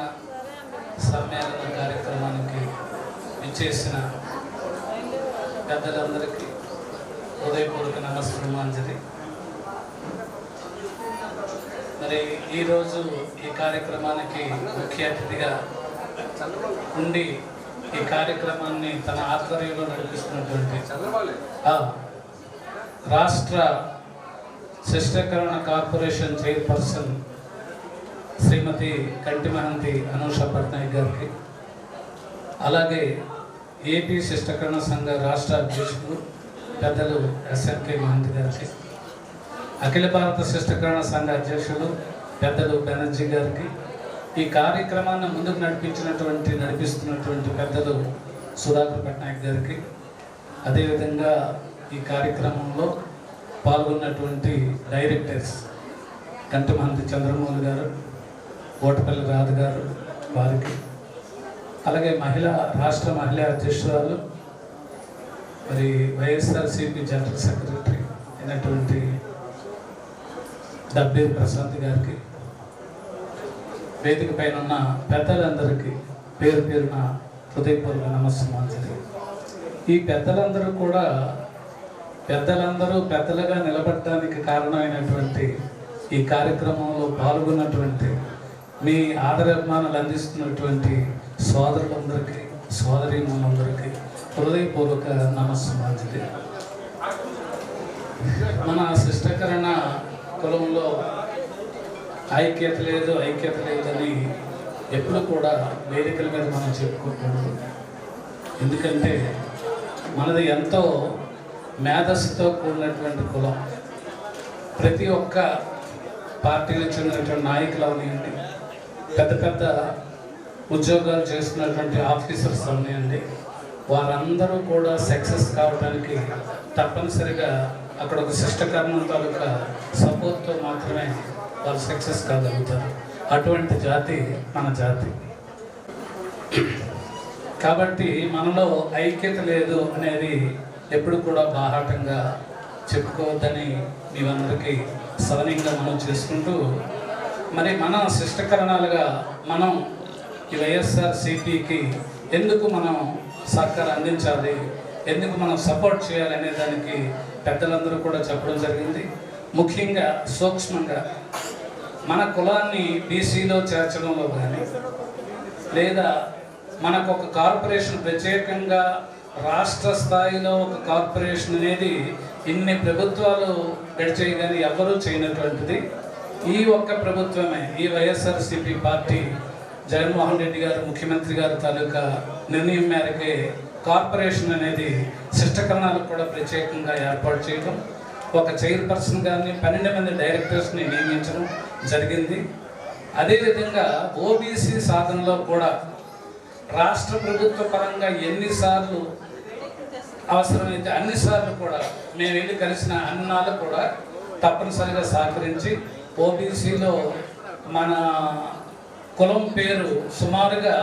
సమ్మేళన కార్యక్రమానికి విచ్చేసిన పెద్దలందరికీ హృదయపూర్వక నమస్కారాంజలి. మరి ఈరోజు ఈ కార్యక్రమానికి ముఖ్య అతిథిగా ఉండి ఈ కార్యక్రమాన్ని తన ఆధ్వర్యంలో నడిపిస్తున్నటువంటి రాష్ట్ర శిష్టకరణ కార్పొరేషన్ చైర్పర్సన్ శ్రీమతి కంటి మహంతి అనూష పట్నాయక్ గారికి, అలాగే ఏపీ శిష్టకరణ సంఘ రాష్ట్ర అధ్యక్షులు పెద్దలు ఎస్ఎన్కే మహంతి గారికి, అఖిల భారత శిష్టకరణ సంఘ అధ్యక్షులు పెద్దలు బెనర్జీ గారికి, ఈ కార్యక్రమాన్ని ముందుకు నడిపిస్తున్నటువంటి పెద్దలు సుధాకర్ పట్నాయక్ గారికి, అదేవిధంగా ఈ కార్యక్రమంలో పాల్గొన్నటువంటి డైరెక్టర్స్ కంటి మహంతి చంద్రమౌళి గారు, ఓటపల్లి రాధ గారు వారికి, అలాగే రాష్ట్ర మహిళా అధ్యక్షురాలు మరి వైఎస్ఆర్సీపీ జనరల్ సెక్రటరీ అయినటువంటి డబ్బేరు ప్రశాంత్ గారికి, వేదిక పైన ఉన్న పెద్దలందరికీ పేరు పేరున హృదయపూర్వక నమస్కారాంజలి. ఈ పెద్దలందరూ కూడా పెద్దలుగా నిలబడటానికి కారణమైనటువంటి ఈ కార్యక్రమంలో పాల్గొన్నటువంటి మీ ఆదరాభిమానాలు అందిస్తున్నటువంటి సోదరులందరికీ సోదరీమణులందరికీ హృదయపూర్వక నమస్సుమాంజలి. మన శిష్టకరణ కులంలో ఐక్యత లేదని ఎప్పుడు కూడా వేదికల మీద మనం చెప్పుకోకూడదు. ఎందుకంటే మనది ఎంతో మేధస్సుతో కూడినటువంటి కులం. ప్రతి ఒక్క పార్టీకి చెందినటువంటి నాయకులు అవనివ్వండి, పెద్ద పెద్ద ఉద్యోగాలు చేస్తున్నటువంటి ఆఫీసర్స్ అవనివ్వండి, వారందరూ కూడా సక్సెస్ కావడానికి తప్పనిసరిగా అక్కడ ఒక శిష్టకరణం తాలూకా సపోర్ట్తో మాత్రమే వాళ్ళు సక్సెస్ కాగలుగుతారు. అటువంటి జాతి మన జాతి. కాబట్టి మనలో ఐక్యత లేదు అనేది ఎప్పుడు కూడా బాహాటంగా చెప్పుకోవద్దని మీరందరికీ సవనీయంగా మనం చేసుకుంటూ, మరి మన శిష్టకరణాలుగా మనం ఈ వైఎస్ఆర్సీపీకి ఎందుకు మనం సహకారం అందించాలి, ఎందుకు మనం సపోర్ట్ చేయాలి అనే దానికి పెద్దలందరూ కూడా చెప్పడం జరిగింది. ముఖ్యంగా సూక్ష్మంగా మన కులాన్ని బీసీలో చేర్చడంలో కానీ, లేదా మనకు ఒక కార్పొరేషన్ ప్రత్యేకంగా రాష్ట్ర స్థాయిలో ఒక కార్పొరేషన్ అనేది ఇన్ని ప్రభుత్వాలు గడిచాయి కానీ ఎవరూ చేయనటువంటిది ఈ ఒక్క ప్రభుత్వమే. ఈ వైఎస్ఆర్సీపీ పార్టీ జగన్మోహన్ రెడ్డి గారు ముఖ్యమంత్రి గారి తాలూకా నిర్ణయం మేరకే కార్పొరేషన్ అనేది శిష్టకరణాలకు కూడా ప్రత్యేకంగా ఏర్పాటు చేయడం, ఒక చైర్పర్సన్ గారిని 12 మంది డైరెక్టర్స్ని నియమించడం జరిగింది. అదేవిధంగా ఓబీసీ సాధనలో కూడా రాష్ట్ర ప్రభుత్వ పరంగా ఎన్నిసార్లు అవసరమైతే అన్నిసార్లు కూడా మేము వెళ్ళి కలిసిన అన్నాళ్ళు కూడా తప్పనిసరిగా సహకరించి ఓబీసీలో మన కులం పేరు సుమారుగా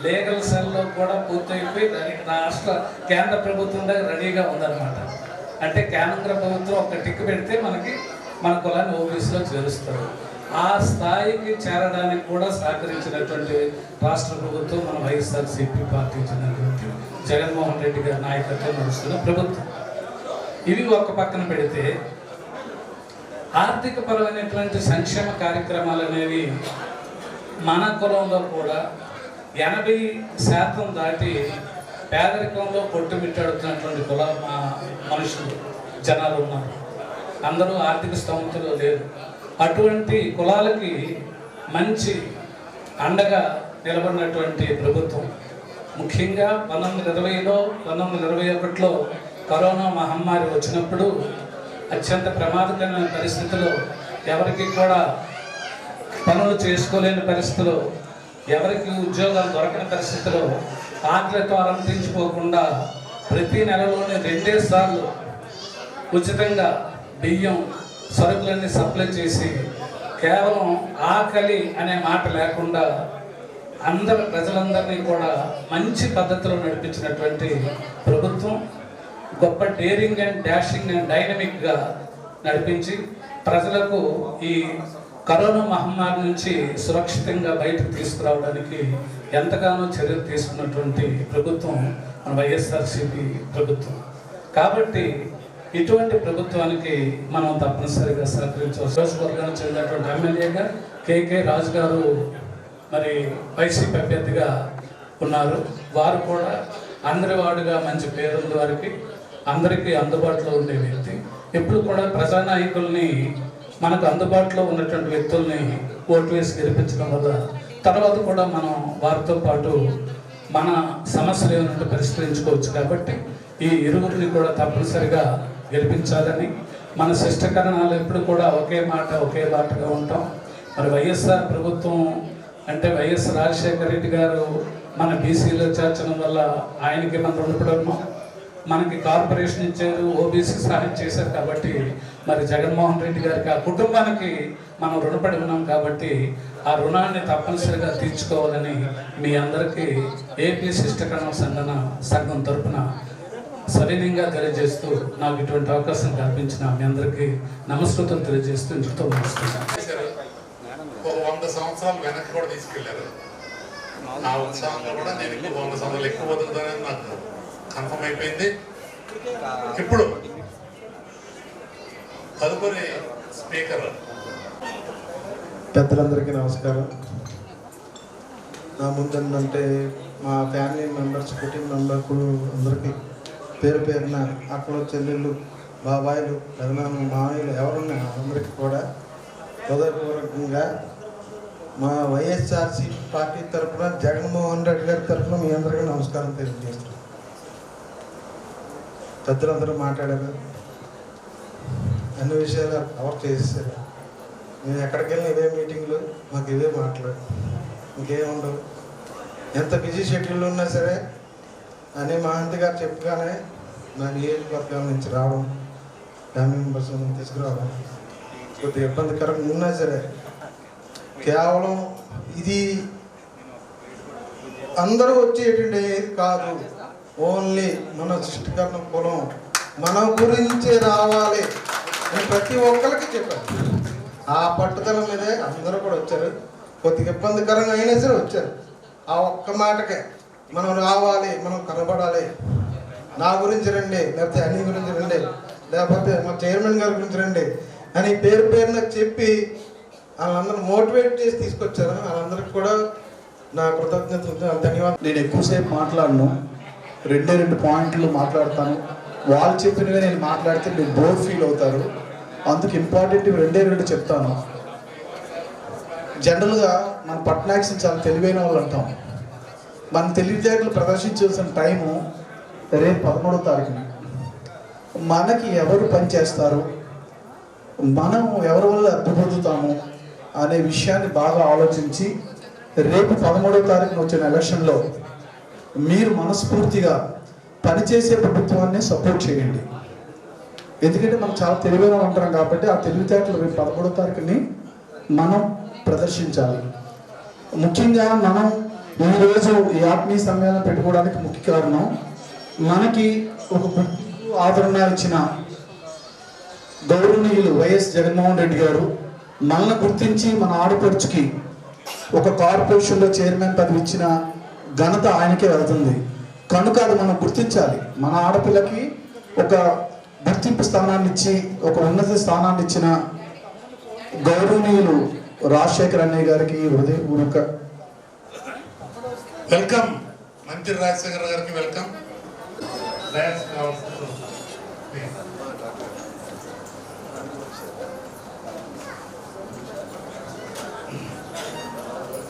లీగల్ సెల్లో కూడా పూర్తయిపోయి రాష్ట్ర కేంద్ర ప్రభుత్వం దగ్గర రెడీగా ఉందన్నమాట. అంటే కేంద్ర ప్రభుత్వం ఒక టిక్ పెడితే మనకి మన కులాన్ని ఓబీసీలో చేరుస్తారు. ఆ స్థాయికి చేరడానికి కూడా సహకరించినటువంటి రాష్ట్ర ప్రభుత్వం మన వైఎస్ఆర్సీపీ పార్టీకి చెందినటువంటి జగన్మోహన్ రెడ్డి గారి నాయకత్వం నడుస్తున్న ప్రభుత్వం. ఇవి ఒక పక్కన పెడితే ఆర్థిక పరమైనటువంటి సంక్షేమ కార్యక్రమాలు అనేవి మన కులంలో కూడా 80% దాటి పేదరికంలో కొట్టుమిట్టాడుతున్నటువంటి కుల మనుషులు జనాలు ఉన్నారు. అందరూ ఆర్థిక స్తోమతలో లేరు. అటువంటి కులాలకి మంచి అండగా నిలబడినటువంటి ప్రభుత్వం. ముఖ్యంగా 1920లో 1921లో కరోనా మహమ్మారి వచ్చినప్పుడు అత్యంత ప్రమాదకరమైన పరిస్థితుల్లో ఎవరికి కూడా పనులు చేసుకోలేని పరిస్థితుల్లో, ఎవరికి ఉద్యోగాలు దొరకని పరిస్థితుల్లో ఆకలితో అలంకరించుకోకుండా ప్రతి నెలలోనే 2 సార్లు ఉచితంగా బియ్యం సరుకులన్నీ సప్లై చేసి కేవలం ఆకలి అనే మాట లేకుండా ప్రజలందరినీ కూడా మంచి పద్ధతిలో నడిపించినటువంటి ప్రభుత్వం. గొప్ప డేరింగ్ అండ్ డాషింగ్ అండ్ డైనమిక్గా నడిపించి ప్రజలకు ఈ కరోనా మహమ్మారి నుంచి సురక్షితంగా బయటకు తీసుకురావడానికి ఎంతగానో చర్యలు తీసుకున్నటువంటి ప్రభుత్వం మన వైఎస్ఆర్సీపీ ప్రభుత్వం. కాబట్టి ఇటువంటి ప్రభుత్వానికి మనం తప్పనిసరిగా సహకరించవచ్చు. నియోజకవర్గానికి చెందినటువంటి ఎమ్మెల్యేగా కేకే రాజు గారు మరి వైసీపీ అభ్యర్థిగా ఉన్నారు. వారు కూడా అందరి వాడుగా మంచి పేరుంది వారికి, అందరికీ అందుబాటులో ఉండే వ్యక్తి. ఎప్పుడు కూడా ప్రజానాయకుల్ని మనకు అందుబాటులో ఉన్నటువంటి వ్యక్తుల్ని ఓటు వేసి గెలిపించడం వల్ల తర్వాత కూడా మనం వారితో పాటు మన సమస్యలు ఏమైనా పరిష్కరించుకోవచ్చు. కాబట్టి ఈ ఇరువురిని కూడా తప్పనిసరిగా గెలిపించాలని, మన శిష్టకరణాలు ఎప్పుడు కూడా ఒకే మాట ఒకే బాటగా ఉంటాం. మరి వైఎస్ఆర్ ప్రభుత్వం అంటే వైఎస్ రాజశేఖర రెడ్డి గారు మన బీసీలో చేర్చడం వల్ల ఆయనకి మనం రుణపడము. మనకి కార్పొరేషన్ ఇచ్చారు, ఓబీసీ సహాయం చేశారు. కాబట్టి మరి జగన్మోహన్ రెడ్డి గారికి, ఆ కుటుంబానికి మనం రుణపడి ఉన్నాం. కాబట్టి ఆ రుణాన్ని తప్పనిసరిగా తీర్చుకోవాలని మీ అందరికీ ఏపీ శిష్టకరణ సంఘం తరఫున సవినయంగా తెలియజేస్తూ నాకు ఇటువంటి అవకాశం కల్పించిన మీ అందరికీ నమస్కృతం తెలియజేస్తూ ఇంటితో ముగిస్తున్నాను. ఒక 100 సంవత్సరాలు వెనక్కి కూడా తీసుకెళ్లారు. నా ఉత్సాహంలో కూడా నేను 100 సంవత్సరాలు ఎక్కువ వదులుతానని నాకు కన్ఫర్మ్ అయిపోయింది. ఇప్పుడు తదుపరి స్పీకర్. పెద్దలందరికీ నమస్కారం. నా ముందంటే మా ఫ్యామిలీ మెంబర్స్, కుటుంబ మెంబర్స్ అందరికీ పేరు పేరున అక్కలు, చెల్లెళ్ళు, బాబాయిలు, పెదనాన్న, మామయ్యలు ఎవరున్నా అందరికీ కూడా హృదయపూర్వకంగా మా వైఎస్ఆర్సీ పార్టీ తరఫున, జగన్మోహన్ రెడ్డి గారి తరఫున మీ అందరికీ నమస్కారం తెలియజేస్తున్నాను. పెద్దలందరూ మాట్లాడారు, అన్ని విషయాలు కవర్ చేసేసారు. మేము ఎక్కడికి వెళ్ళిన ఇవే మీటింగ్లు, మాకు ఇవే మాటలు, ఇంకేముండవు. ఎంత బిజీ షెడ్యూల్ ఉన్నా సరే అని మహంతి గారు చెప్పగానే నా నియోజకవర్గాల నుంచి రావడం, ఫ్యామిలీ మెంబర్స్ తీసుకురావడం కొద్దిగా ఇబ్బందికరంగా ఉన్నా సరే, కేవలం ఇది అందరూ వచ్చేటువంటి కాదు, ఓన్లీ మన సృష్టికరణ కులం మన గురించే రావాలి అని ప్రతి ఒక్కరికి చెప్పారు. ఆ పట్టుదల మీదే అందరూ కూడా వచ్చారు. కొద్దిగా ఇబ్బందికరంగా అయినా సరే వచ్చారు. ఆ ఒక్క మాటకే మనం రావాలి, మనం కనబడాలి, నా గురించి రండి, లేకపోతే అన్ని గురించి రండి, లేకపోతే మా చైర్మన్ గారి గురించి రండి అని పేరు పేరున చెప్పి వాళ్ళందరూ మోటివేట్ చేసి తీసుకొచ్చారు. వాళ్ళందరికీ కూడా నా కృతజ్ఞతలు, ధన్యవాదాలు. నేను ఎక్కువసేపు మాట్లాడను, 2 పాయింట్లు మాట్లాడతాను. వాళ్ళు చెప్పినవే నేను మాట్లాడితే మీరు బోర్ ఫీల్ అవుతారు. అందుకు ఇంపార్టెంట్ 2 చెప్తాను. జనరల్గా మన పట్నాక్స్ చాలా తెలివైన వాళ్ళు అంటాం. మన తెలివితేటలు ప్రదర్శించాల్సిన టైము రేపు 13వ తారీఖున. మనకి ఎవరు పనిచేస్తారు, మనం ఎవరి వల్ల అడ్డుపడుతాము అనే విషయాన్ని బాగా ఆలోచించి రేపు 13వ తారీఖున వచ్చిన ఎలక్షన్లో మీరు మనస్ఫూర్తిగా పనిచేసే ప్రభుత్వాన్ని సపోర్ట్ చేయండి. ఎందుకంటే మనం చాలా తెలివైన ఉంటాం కాబట్టి ఆ తెలివితేటలు రేపు 13వ తారీఖుని మనం ప్రదర్శించాలి. ముఖ్యంగా మనం ఈరోజు ఈ ఆత్మీయ సమ్మేళనం పెట్టుకోవడానికి ముఖ్య కారణం, మనకి ఒక ఆదరణ ఇచ్చిన గౌరవనీయులు వైఎస్ జగన్మోహన్ రెడ్డి గారు మనల్ని గుర్తించి మన ఆడపడుచుకి ఒక కార్పొరేషన్లో చైర్మన్ పదవి ఇచ్చిన ఘనత ఆయనకే వెళ్తుంది. కనుక అది మనం గుర్తించాలి. మన ఆడపిల్లకి ఒక గుర్తింపు స్థానాన్ని ఇచ్చి, ఒక ఉన్నత స్థానాన్ని ఇచ్చిన గౌరవనీయులు రాజశేఖర్ అన్నయ్య గారికి హృదయపూర్వక వెల్కమ్. మంత్రి రాజశేఖర్ గారికి వెల్కమ్.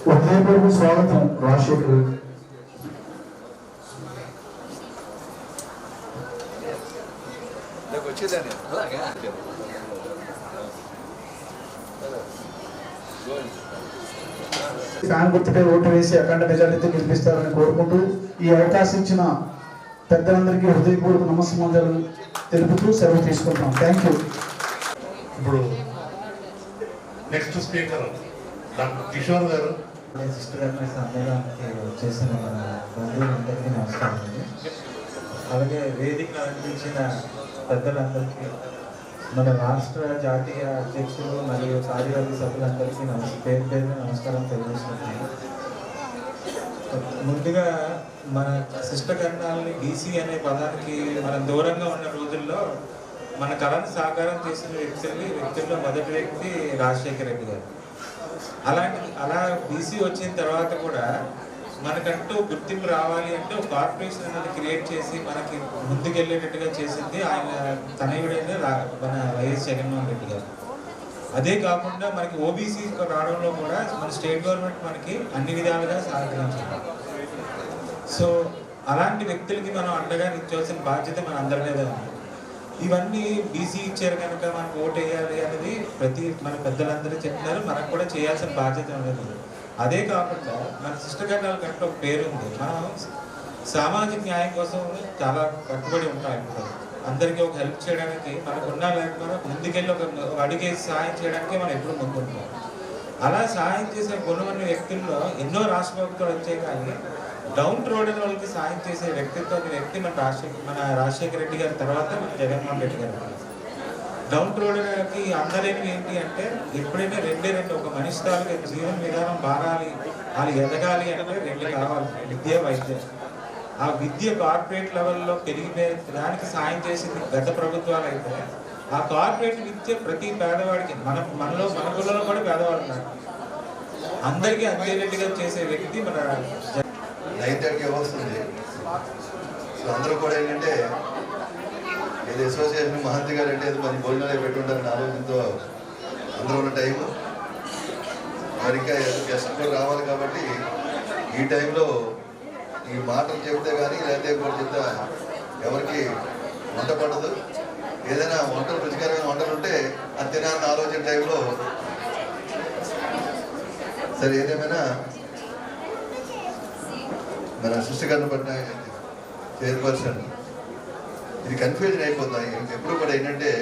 హృదయపూర్వక స్వాగతం రాజశేఖర్. ఫ్యాన్ గుర్తుపై ఓటు వేసి అఖండ మెజారిటీతో గెలిపిస్తారని కోరుకుంటూ ఈ అవకాశం ఇచ్చిన పెద్దలందరికీ హృదయపూర్వక నమస్కారాలు తెలుపుతూ సెలవు తీసుకుంటాం. Thank you. ఇప్పుడు నెక్స్ట్ స్పీకర్ డాక్టర్ కిషోర్ గారు. సిస్టర్ సమ్మేళనానికి వచ్చేసిన మన బంధువులందరికీ నమస్కారం అండి. అలాగే వేదిక అనిపించిన పెద్దలందరికీ, మన రాష్ట్ర జాతీయ అధ్యక్షులు మరియు కార్యవర్గ సభ్యులందరికీ పేరు పేరున నమస్కారం తెలియజేస్తున్నాను. ముందుగా మన శిష్టకరణాలని బీసీ అనే పదానికి మనం దూరంగా ఉన్న రోజుల్లో మన కళను సాకారం చేసిన వ్యక్తుల్లో మొదటి వ్యక్తి రాజశేఖర రెడ్డి గారు. అలా బీసీ వచ్చిన తర్వాత కూడా మనకంటూ గుర్తింపు రావాలి అంటే ఒక కార్పొరేషన్ అనేది క్రియేట్ చేసి మనకి ముందుకెళ్ళేటట్టుగా చేసింది ఆయన తనయుడైన మన వైఎస్ జగన్మోహన్ రెడ్డి గారు. అదే కాకుండా మనకి ఓబీసీ రావడంలో కూడా మన స్టేట్ గవర్నమెంట్ మనకి అన్ని విధాలుగా సహకరించింది. సో అలాంటి వ్యక్తులకి మనం అండగా నిల్చోవాల్సిన బాధ్యత మన అందరి మీద ఉంది. ఇవన్నీ బీసీ ఇచ్చారు కనుక మనకు ఓటు వేయాలి అనేది మన పెద్దలందరూ చెప్తున్నారు, మనకు కూడా చేయాల్సిన బాధ్యత అనేది. అదే కాకుండా మన శిష్టకరణాల కంటే ఒక పేరు ఉంది. మనం సామాజిక న్యాయం కోసం చాలా కట్టుబడి ఉంటాం. ఇప్పుడు అందరికీ ఒక హెల్ప్ చేయడానికి మనకున్న లేకపోతే ముందుకెళ్ళి ఒక అడిగేసి సహాయం చేయడానికి మనం ఎప్పుడు ముందుంటాం. అలా సహాయం చేసే గుణమైన వ్యక్తుల్లో ఎన్నో రాష్ట్ర ప్రభుత్వాలు వచ్చాయి, కానీ డౌన్ రోడ్ వాళ్ళకి సాయం చేసే వ్యక్తి మన రాజశేఖర రెడ్డి గారి తర్వాత మన జగన్మోహన్ రెడ్డి గారు. డౌన్ రోడ్కి అందలేనివి ఏంటి అంటే ఎప్పుడైనా రెండు ఒక మనిషి తాలూకు జీవన విధానం మారాలి, వాళ్ళు ఎదగాలి అంటే 2 కావాలి, విద్య, వైద్యం. ఆ విద్య కార్పొరేట్ లెవెల్లో పెరిగిపోయే దానికి సాయం చేసింది గత ప్రభుత్వాలు అయితే, ఆ కార్పొరేట్ విద్య ప్రతి పేదవాడికి మన కులంలో కూడా పేదవాళ్ళు ఉన్నారు. అందరికీ అందేటట్టుగా చేసే వ్యక్తి మన 9:30 వస్తుంది. సో అందరూ కూడా ఏంటంటే ఇది అసోసియేషన్ మహంతి గారు అంటే మంచి భోజనాలు పెట్టుంటారని ఆలోచనతో అందరూ ఉన్న టైము మరి ఇంకా గెస్ట్ కూడా రావాలి కాబట్టి ఈ టైంలో ఈ మాటలు చెప్తే కానీ లేకపోతే కూడా చెప్తే ఎవరికి వంట పడదు. ఏదైనా వంటలు రుచికరమైన వంటలు ఉంటే అది తినాలని ఆలోచన టైంలో సరే ఏదేమైనా మన సృష్టికరణ పట్నాయక్ చైర్పర్సన్ ఇది కన్ఫ్యూజన్ అయిపోతాయి. ఎప్పుడు కూడా ఏంటంటే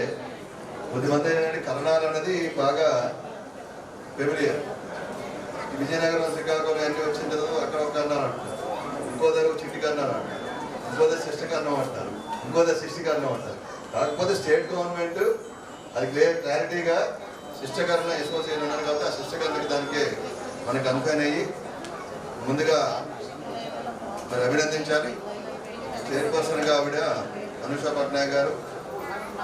కొద్దిమంది ఏంటంటే కరణాలు అనేది బాగా ఫెమిలియర్. విజయనగరం శ్రీకాకుళం అన్నీ వచ్చిన తర్వాత అక్కడ ఒక కర్ణాలు అంటారు, ఇంకో దగ్గర చిట్టి కర్ణాలు అంటారు, ఇంకో దగ్గర శిష్టకర్ణం అంటారు, ఇంకో దగ్గర శిష్టికర్ణం అంటారు. కాకపోతే స్టేట్ గవర్నమెంట్ అది క్లారిటీగా శిష్టకరణ అసోసియేషన్ ఉన్నారు కాబట్టి ఆ శిష్టకరణకి దానికి మనకు కన్ఫైన్ అయ్యి ముందుగా మరి అభినందించాలి. చైర్పర్సన్గా ఆవిడ అనుషా పట్నాయక్ గారు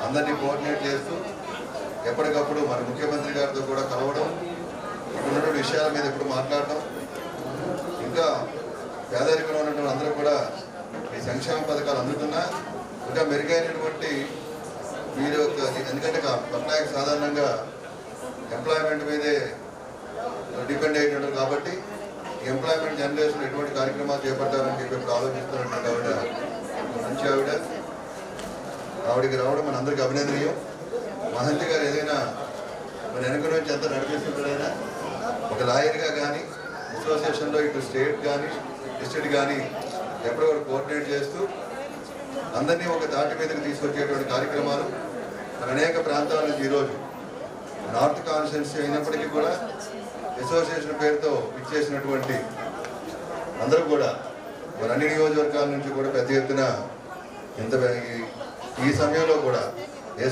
అందరినీ కోఆర్డినేట్ చేస్తూ ఎప్పటికప్పుడు మన ముఖ్యమంత్రి గారితో కూడా కలవడం, ఉన్నటువంటి విషయాల మీద ఎప్పుడు మాట్లాడటం, ఇంకా పేదరికంలో ఉన్నటువంటి అందరూ కూడా ఈ సంక్షేమ పథకాలు అందుతున్నా ఇంకా మెరుగైనటువంటి మీరు ఎందుకంటే పట్నాయక్ సాధారణంగా ఎంప్లాయ్మెంట్ మీదే డిపెండ్ అయినట్టు కాబట్టి ఎంప్లాయ్మెంట్ జనరేషన్ ఎటువంటి కార్యక్రమాలు చేపట్టాలని చెప్పి ఇప్పుడు ఆలోచిస్తున్నటువంటి ఆవిడ మంచి ఆవిడకి రావడం మన అందరికీ అభినందనీయం. మహంతి గారు ఏదైనా మన వెనుక నుంచి ఎంత నడిపిస్తుంటారైనా ఒక లాయర్గా కానీ అసోసియేషన్లో ఇటు స్టేట్ కానీ డిస్ట్రిక్ట్ కానీ ఎప్పుడో కూడా కోఆర్డినేట్ చేస్తూ అందరినీ ఒక తాటి మీదకి తీసుకొచ్చేటువంటి కార్యక్రమాలు మన అనేక ప్రాంతాల నుంచి ఈరోజు నార్త్ కాన్స్టిట్యున్సీ అయినప్పటికీ కూడా అసోసియేషన్ పేరుతో ఇచ్చేసినటువంటి అందరూ కూడా మరి అన్ని నియోజకవర్గాల నుంచి కూడా పెద్ద ఎత్తున ఇంత ఈ సమయంలో కూడా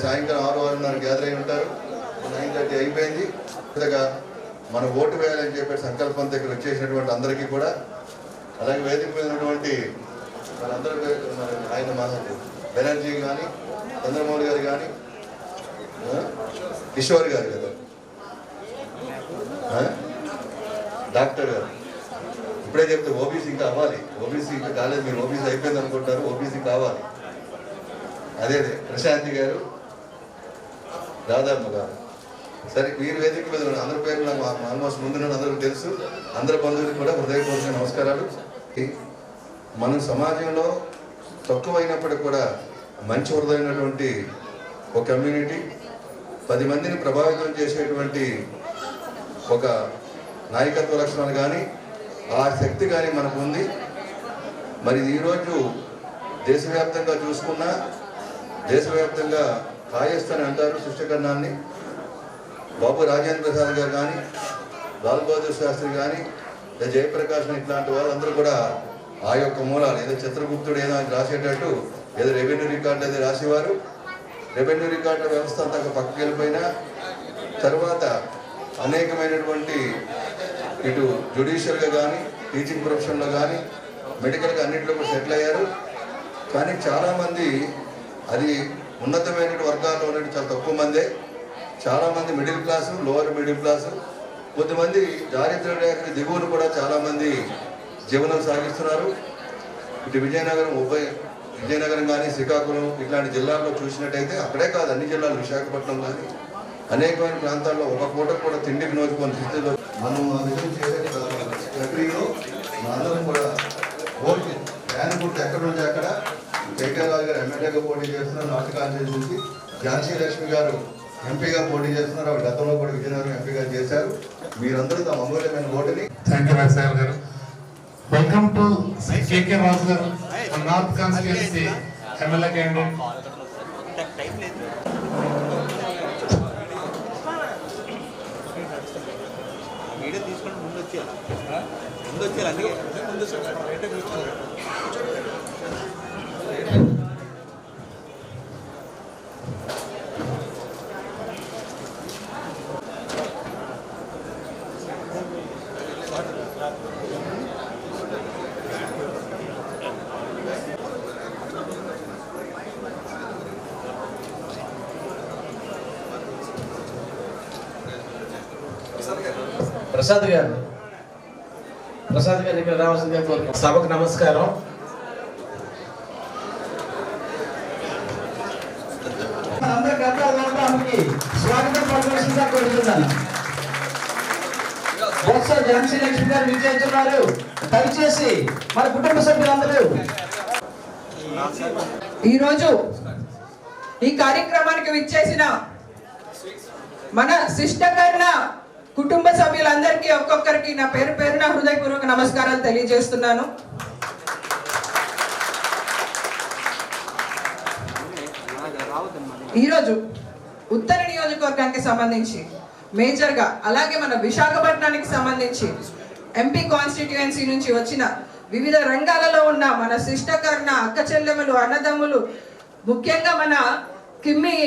సాయంకాలం 6-6:30 గ్యాదర్ అయి ఉంటారు. 9:30 అయిపోయింది. మనం ఓటు వేయాలని చెప్పే సంకల్పంతో ఇక్కడ వచ్చేసినటువంటి అందరికీ కూడా, అలాగే వేదిక మీద ఉన్నటువంటి మనందరూ ఆయన బెనర్జీ కానీ చంద్రమౌళి గారు కానీ కిషోర్ గారు కదా డాక్టర్ గారు ఇప్పుడే చెప్తే ఓబీసీ ఇంకా అవ్వాలి. ఓబీసీ ఇంకా కాలేదు, మీరు ఓబీసీ అయిపోయింది అనుకుంటారు, ఓబీసీ కావాలి. అదే ప్రశాంతి గారు, రాధమ్మ గారు. సరే మీరు వేదిక మీద అందరి పేరు నాకు ఆల్మోస్ట్ ముందు అందరికీ తెలుసు. అందరి బంధువులకు కూడా హృదయపూర్వక నమస్కారాలు. మనం సమాజంలో తక్కువైనప్పటికీ కూడా మంచి హృదయమైనటువంటి ఒక కమ్యూనిటీ, 10 మందిని ప్రభావితం చేసేటువంటి ఒక నాయకత్వ లక్షణాలు కానీ ఆ శక్తి కానీ మనకు ఉంది. మరి ఈరోజు దేశవ్యాప్తంగా చూసుకున్నా దేశవ్యాప్తంగా కాయస్థని అంటారు సృష్టికరణాన్ని. బాబు రాజేంద్ర ప్రసాద్ గారు కానీ, లాల్ బహదూర్ శాస్త్రి కానీ, జయప్రకాష్ ఇట్లాంటి వాళ్ళందరూ కూడా ఆ యొక్క మూలాలు ఏదో చిత్రగుప్తుడు ఏదో రాసేటట్టు ఏదో రెవెన్యూ రికార్డు ఏదో రాసేవారు. రెవెన్యూ రికార్డుల వ్యవస్థ అంతా పక్కకి వెళ్ళిపోయినా తర్వాత అనేకమైనటువంటి ఇటు జ్యుడిషియల్గా కానీ టీచింగ్ ప్రొఫెషన్లో కానీ మెడికల్గా అన్నింటిలో కూడా సెటిల్ అయ్యారు. కానీ చాలామంది అది ఉన్నతమైన వర్గాల్లో ఉన్నట్టు చాలా తక్కువ మందే. చాలామంది middle class, lower middle class, కొద్దిమంది దారిద్ర్య రేఖ దిగువను కూడా చాలామంది జీవనం సాగిస్తున్నారు. ఇటు విజయనగరం కానీ శ్రీకాకుళం ఇట్లాంటి జిల్లాల్లో చూసినట్టయితే అక్కడే కాదు అన్ని జిల్లాలు, విశాఖపట్నం కానీ అనేకమైన ప్రాంతాల్లో ఒక పూట కూడా తిండికి నోచుకొని స్థితిలో మనం ఆ విధంగా చేసే ప్రక్రియలో అందరం కూడా ఓటు ఫ్యాన్ గుర్తు ఎక్కడ నుంచి అక్కడ కేకే రాజు గారు ఎమ్మెల్యేగా పోటీ చేస్తున్నారు నార్త్ కాన్స్టిట్యున్సీ, ఝాన్సీ లక్ష్మి గారు ఎంపీగా పోటీ చేస్తున్నారు. ఆవిడ గతంలో కూడా విజయనగరం ఎంపీగా చేశారు. మీరందరూ తమ అమూల్యమైన ఓటుని. థ్యాంక్ యూ రాజశేఖర్ గారు. వెల్కమ్ టు కేకే రాజు గారు, north constituency MLA candidate. Video తీసుకొని ముందు వచ్చేయాలి అందుకే ముందు ప్రసాద్ గారు ఇక్కడ రావాల్సిందిగా కోరుకుంటున్నాను. సభకు నమస్కారం. అందరి గతాలకి స్వాగతం పలకవలసిందిగా కోరుతున్నాను. బొత్స ఝాన్సీ లక్ష్మి గారు విజయించున్నారు. దయచేసి మన కుటుంబ సభ్యులందరూ ఈరోజు ఈ కార్యక్రమానికి విచ్చేసిన మన శిష్టకర్ణ కుటుంబ సభ్యులందరికీ ఒక్కొక్కరికి నా పేరు పేరున హృదయపూర్వక నమస్కారాలు తెలియజేస్తున్నాను. ఈరోజు ఉత్తర నియోజకవర్గానికి సంబంధించి మేజర్గా, అలాగే మన విశాఖపట్నానికి సంబంధించి ఎంపీ కాన్స్టిట్యుయెన్సీ నుంచి వచ్చిన వివిధ రంగాలలో ఉన్న మన శిష్టకర్ణ అక్క చెల్లెములు, అన్నదమ్ములు, ముఖ్యంగా మన కిమ్మి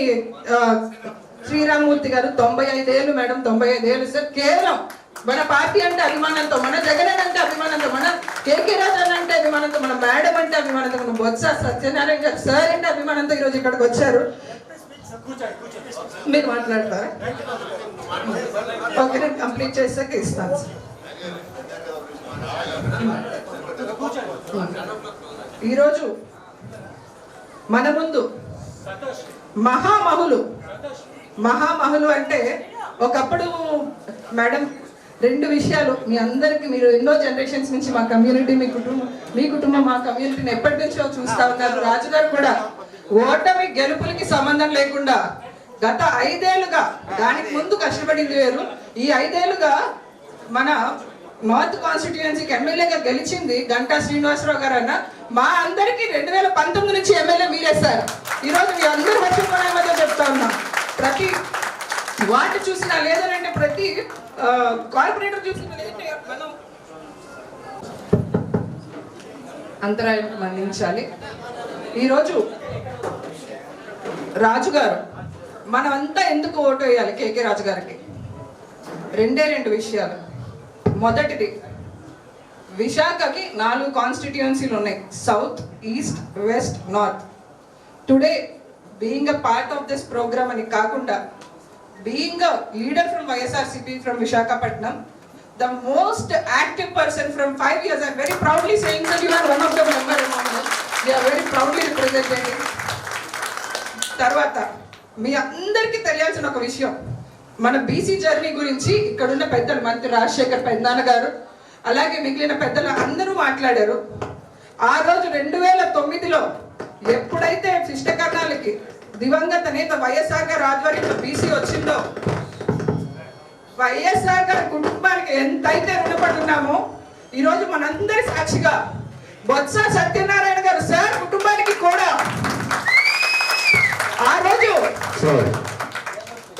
శ్రీరామూర్తి గారు 95 ఏళ్ళు మేడం, 95 ఏళ్ళు సార్. కేవలం మన పార్టీ అంటే అభిమానంతో, మన జగన్ అంటే అభిమానంతో, మన కేకే రాజన్ అంటే అభిమానంతో, మన మేడం అంటే అభిమానంతో, మన బొత్స సత్యనారాయణ గారు సార్ అంటే అభిమానంతో ఈరోజు ఇక్కడికి వచ్చారు. మీరు మాట్లాడతారా? ఓకే, నేను కంప్లీట్ చేసాక ఇస్తాను సార్. ఈరోజు మన ముందు మహామహులు అంటే ఒకప్పుడు మేడం 2 విషయాలు మీ అందరికి, మీరు ఎన్నో జనరేషన్స్ నుంచి మా కమ్యూనిటీ, మీ కుటుంబం మా కమ్యూనిటీని ఎప్పటి నుంచో చూస్తా ఉన్నారు. రాజుగారు కూడా ఓటమి గెలుపులకి సంబంధం లేకుండా గత 5 ఏళ్ళుగా, దానికి ముందు కష్టపడింది వేరు, ఈ 5 ఏళ్ళుగా మన నార్త్ కాన్స్టిట్యుయెన్సీకి ఎమ్మెల్యేగా గెలిచింది గంటా శ్రీనివాసరావు గారు అన్న. మా అందరికి 2019 నుంచి ఎమ్మెల్యే మీరే సార్. ఈరోజు మీ అందరూ మర్చిపోయిన చెప్తా ఉన్నాం. ప్రతి వాటి చూసినా, లేదంటే ప్రతి కార్పొరేటర్ చూసినా, లేదంటే మనం అంతరాయానికి మన్నించాలి. ఈరోజు రాజుగారు, మనమంతా ఎందుకు ఓటు వేయాలి కేకే రాజు గారికి? 2 విషయాలు. మొదటిది, విశాఖకి 4 కాన్స్టిట్యుయెన్సీలు ఉన్నాయి, south, east, west, north. Today being a part of this program అని కాకుండా, being a leader from YSRCP from Visakhapatnam, the most active person from 5 years, I'm very proudly saying that you are one of the member among us. We are very proudly representing. తర్వాత మీ అందరికీ తెలియాల్సిన ఒక విషయం, మన BC journey గురించి ఇక్కడున్న పెద్దలు, మంత్రి రాజశేఖర్ పెద్దనాన్న గారు, అలాగే మిగిలిన పెద్దలు అందరూ మాట్లాడారు. ఆ రోజు 2009లో ఎప్పుడైతే శిష్టకర్ణాలకి దివంగత నేత వైఎస్ఆర్ గారు ఆధ్వర్యంలో బీసీ వచ్చిందో, వైఎస్ఆర్ గారి కుటుంబానికి ఎంతైతే రుణపడి ఉన్నామో, ఈరోజు మనందరి సాక్షిగా బొత్స సత్యనారాయణ గారు సార్ కుటుంబానికి కూడా ఆ రోజు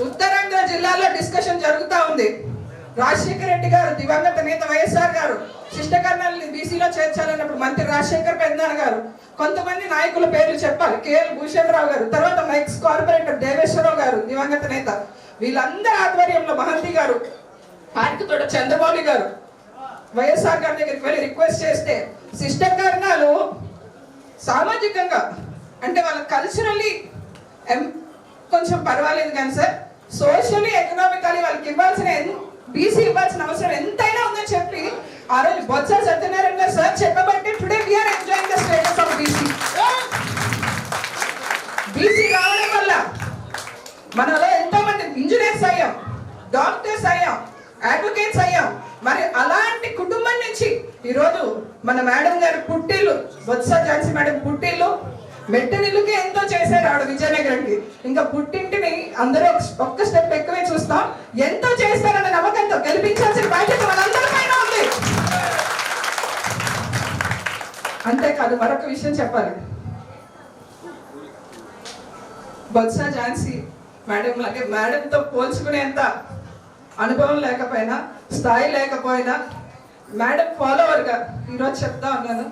ఉత్తరాంధ్ర జిల్లాలో డిస్కషన్ జరుగుతూ ఉంది. రాజశేఖర రెడ్డి గారు, దివంగత నేత వైఎస్ఆర్ గారు శిష్టకర్ణాలని బీసీలో చేర్చాలన్నప్పుడు మంత్రి రాజశేఖర్ పెద్దనాన్న గారు, కొంతమంది నాయకుల పేర్లు చెప్పాలి, కేఎల్ భూషణ్ రావు గారు, తర్వాత ఎక్స్ కార్పొరేటర్ దేవేశ్వరరావు గారు దివంగత నేత, వీళ్ళందరి ఆధ్వర్యంలో మహంతి గారు, ఆర్కితోట చంద్రబాబు గారు వైఎస్ఆర్ గారి దగ్గరికి వెళ్ళి రిక్వెస్ట్ చేస్తే, శిష్టకర్ణాలు సామాజికంగా అంటే వాళ్ళ కల్చరల్లీ కొంచెం పర్వాలేదు కానీ సార్, సోషల్లీ ఎకనామికలీ వాళ్ళకి ఇవ్వాల్సిన బీసీ ఇవ్వాల్సిన అవసరం ఎంతైనా ఉందని చెప్పి ఆ రోజు బొత్స సత్యనారాయణ గారు సార్ చెప్పబట్టి today we are enjoying the status of BC. BC రావడం వల్ల మనలో ఎంతో మంది ఇంజనీర్స్ అయ్యాం, డాక్టర్స్ అయ్యాం, అడ్వకేట్స్ అయ్యాం. మరి అలాంటి కుటుంబం నుంచి ఈరోజు మన మేడం గారు పుట్టిల్లు, బొత్స ఝాన్సీ మేడం పుట్టిల్లు, మెట్టనిల్లుకి ఎంతో చేశారు ఆవిడ విజయనగరంకి. ఇంకా పుట్టింటిని అందరూ ఒక్క స్టెప్ ఎక్కువే చూస్తాం. ఎంతో చేస్తారన్న నమ్మకంతో గెలిపించాల్సిన బాధ్యత మనందరిపైన ఉంది. అంతేకాదు, మరొక విషయం చెప్పాలి, బొత్స ఝాన్సీ మేడం లాగే మేడంతో పోల్చుకునేంత అనుభవం లేకపోయినా, స్థాయి లేకపోయినా, మేడం ఫాలోవర్గా ఈరోజు చెప్తా ఉన్నాను,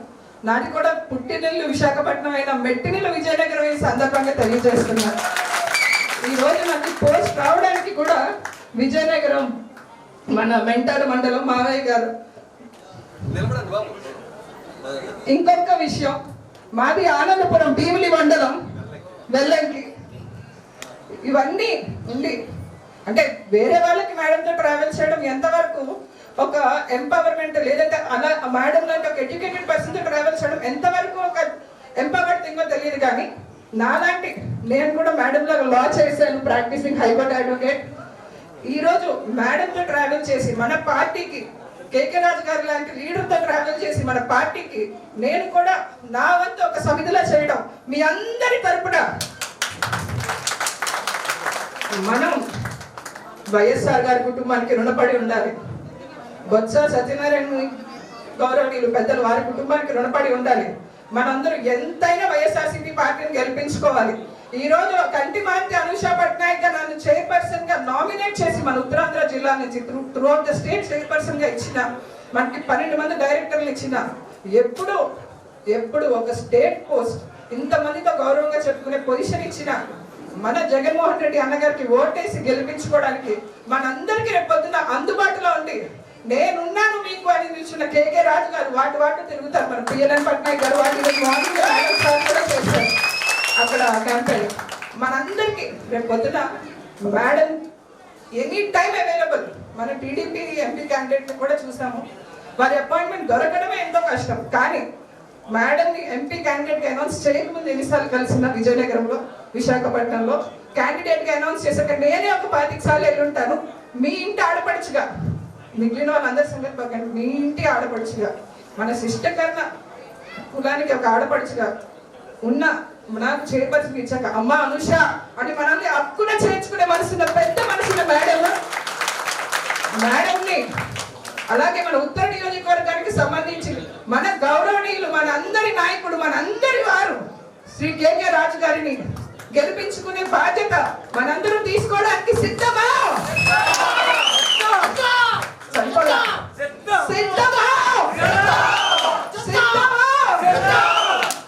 నాది కూడా పుట్టినిల్లు విశాఖపట్నం అయినా మెట్టినిల్లు విజయనగరం ఈ సందర్భంగా తెలియజేస్తున్నాను. ఈరోజు నాకు పోస్ట్ రావడానికి కూడా విజయనగరం మన మెంటాడు మండలం మావయ్య గారు. ఇంకొక విషయం, మాది ఆనందపురం భీమిలి మండలం వెల్లంకి. ఇవన్నీ ఉండి అంటే వేరే వాళ్ళకి మేడంతో ట్రావెల్ చేయడం ఎంతవరకు ఒక ఎంపవర్మెంట్ లేదంటే అలా మేడం లాంటి ఒక ఎడ్యుకేటెడ్ పర్సన్తో ట్రావెల్ చేయడం ఎంతవరకు ఒక ఎంపవర్డ్ థింగో తెలియదు. కానీ నాలాంటి నేను కూడా మేడం లాగా లా చేశాను, ప్రాక్టీసింగ్ హైకోర్టు అడ్వకేట్. ఈరోజు మేడంతో ట్రావెల్ చేసి మన పార్టీకి కేకే రాజు గారు లాంటి లీడర్తో ట్రావెల్ చేసి మన పార్టీకి నేను కూడా నా వంతు ఒక సమితిలా చేయడం మీ అందరి తరపున మనం వైఎస్ఆర్ గారి కుటుంబానికి రుణపడి ఉండాలి. బొత్స సత్యనారాయణ గౌరవనీయులు పెద్దలు వారి కుటుంబానికి రుణపడి ఉండాలి. మనందరూ ఎంతైనా వైఎస్ఆర్సీపీ పార్టీని గెలిపించుకోవాలి. ఈ రోజు కంటిమాంతి అనుషా పట్నాయక్ గా నన్ను చైర్పర్సన్ గా నామినేట్ చేసి మన ఉత్తరాంధ్ర జిల్లా నుంచి త్రూఅవుట్ ద స్టేట్ చైర్పర్సన్ గా ఇచ్చిన, మనకి 12 మంది డైరెక్టర్లు ఇచ్చిన, ఎప్పుడు ఒక స్టేట్ పోస్ట్ ఇంతమందితో గౌరవంగా చెప్పుకునే పొజిషన్ ఇచ్చిన మన జగన్మోహన్ రెడ్డి అన్నగారికి ఓటేసి గెలిపించుకోవడానికి మనందరికీ రేపొద్దున అందుబాటులో ఉండి నేనున్నాను మీకు అని నిల్చున్న కేకే రాజు గారు వాటి తిరుగుతారు. మన పిఎల్ఎన్ పట్నాయక్ గారు వాటి మార్నింగ్ కూడా చేశారు అక్కడ క్యాంపెయిన్. మనందరికీ రేపు పొద్దున మేడం ఎనీ టైం అవైలబుల్. మన టీడీపీ ఎంపీ క్యాండిడేట్ కూడా చూసాము, వారి అపాయింట్మెంట్ దొరకడమే ఎంతో కష్టం. కానీ మేడంని ఎంపీ క్యాండిడేట్గా అనౌన్స్ చేయకముందు ఎన్నిసార్లు కలిసిన విజయనగరంలో, విశాఖపట్నంలో క్యాండిడేట్గా అనౌన్స్ చేశాక నేనే ఒక 25 సార్లు వెళ్ళి ఉంటాను. మీ ఇంటి ఆడపడుచుగా, మిగిలిన వాళ్ళందరి సంగతి పక్కన మీ ఇంటి ఆడపడుచుగా, మన శిష్టకర్ణ కులానికి ఒక ఆడపడుచుగా ఉన్న నాకు చైర్పర్సన్ ఇచ్చాక అమ్మ అనుష అని మనల్ని అక్కున చేర్చుకునే మనసున్న పెద్ద మనసున్న మేడంని అలాగే మన ఉత్తర నియోజకవర్గానికి సంబంధించి మన గౌరవనీయులు, మన అందరి నాయకుడు, మన అందరి వారు శ్రీ కేకే రాజు గారిని గెలిపించుకునే బాధ్యత మనందరూ తీసుకోవడానికి సిద్ధమా? సిద్ధమా?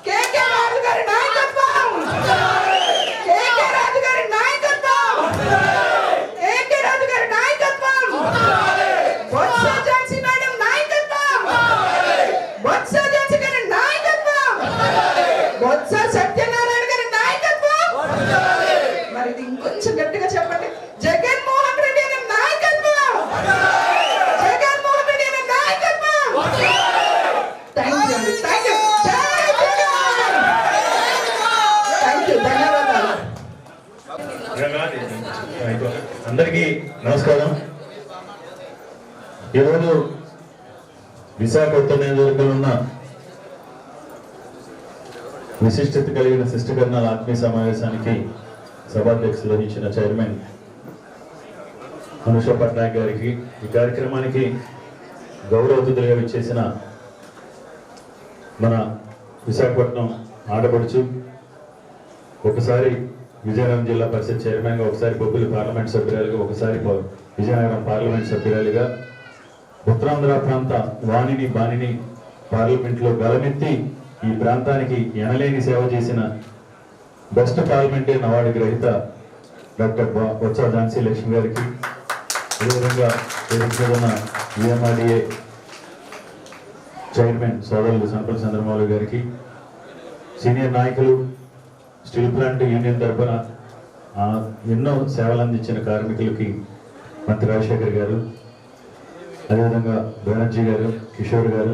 కేకే రాజు గారి నాయకత్వం, కేకే రాజు గారి నాయకత్వం, కేకే రాజు గారి నాయకత్వం, బొత్స ఝాన్సీ మేడం నాయకత్వం, బొత్స ఝాన్సీ గారి నాయకత్వం, బొత్స సత్యనారాయణ గారి నాయకత్వం. మరి ఇది ఇంకొంచెం గట్టిగా చెప్పండి, జగన్మోహన్ రెడ్డి అనే నాయకత్వం, జగన్మోహన్ రెడ్డి అనే నాయకత్వం. Thank you, thank you, thank you, ధన్యవాదాలు. అందరికీ నమస్కారం. ఈరోజు విశాఖపట్నం నియోజకవర్గంలో ఉన్న విశిష్టత కలిగిన శిష్టకర్ణాల ఆత్మీయ సమావేశానికి సభాధ్యక్షులు వహించిన చైర్మన్ అనుషా పట్నాయక్ గారికి, ఈ కార్యక్రమానికి గౌరవ అతిథులుగా విచ్చేసిన మన విశాఖపట్నం ఆడపడుచు, ఒకసారి విజయనగరం జిల్లా పరిషత్ చైర్మన్గా, ఒకసారి బొబ్బిలి పార్లమెంట్ సభ్యురాలుగా, ఒకసారి విజయనగరం పార్లమెంట్ సభ్యురాలుగా, ఉత్తరాంధ్ర ప్రాంత వాణిని బాణిని పార్లమెంట్లో గలమెత్తి ఈ ప్రాంతానికి ఎనలేని సేవ చేసిన బెస్ట్ పార్లమెంటేరియన్ అవార్డు గ్రహీత డాక్టర్ బొత్స ఝాన్సీ లక్ష్మి గారికి, అదేవిధంగా ఎదుర్కొన్న విఎంఆర్డీఏ చైర్మన్ సోదరులు సంపల్ చంద్రమౌళి గారికి, సీనియర్ నాయకులు, స్టీల్ ప్లాంట్ యూనియన్ తరఫున ఎన్నో సేవలు అందించిన కార్మికులకి మంత్రి రాజశేఖర్ గారు, అదేవిధంగా బెనర్జీ గారు, కిషోర్ గారు,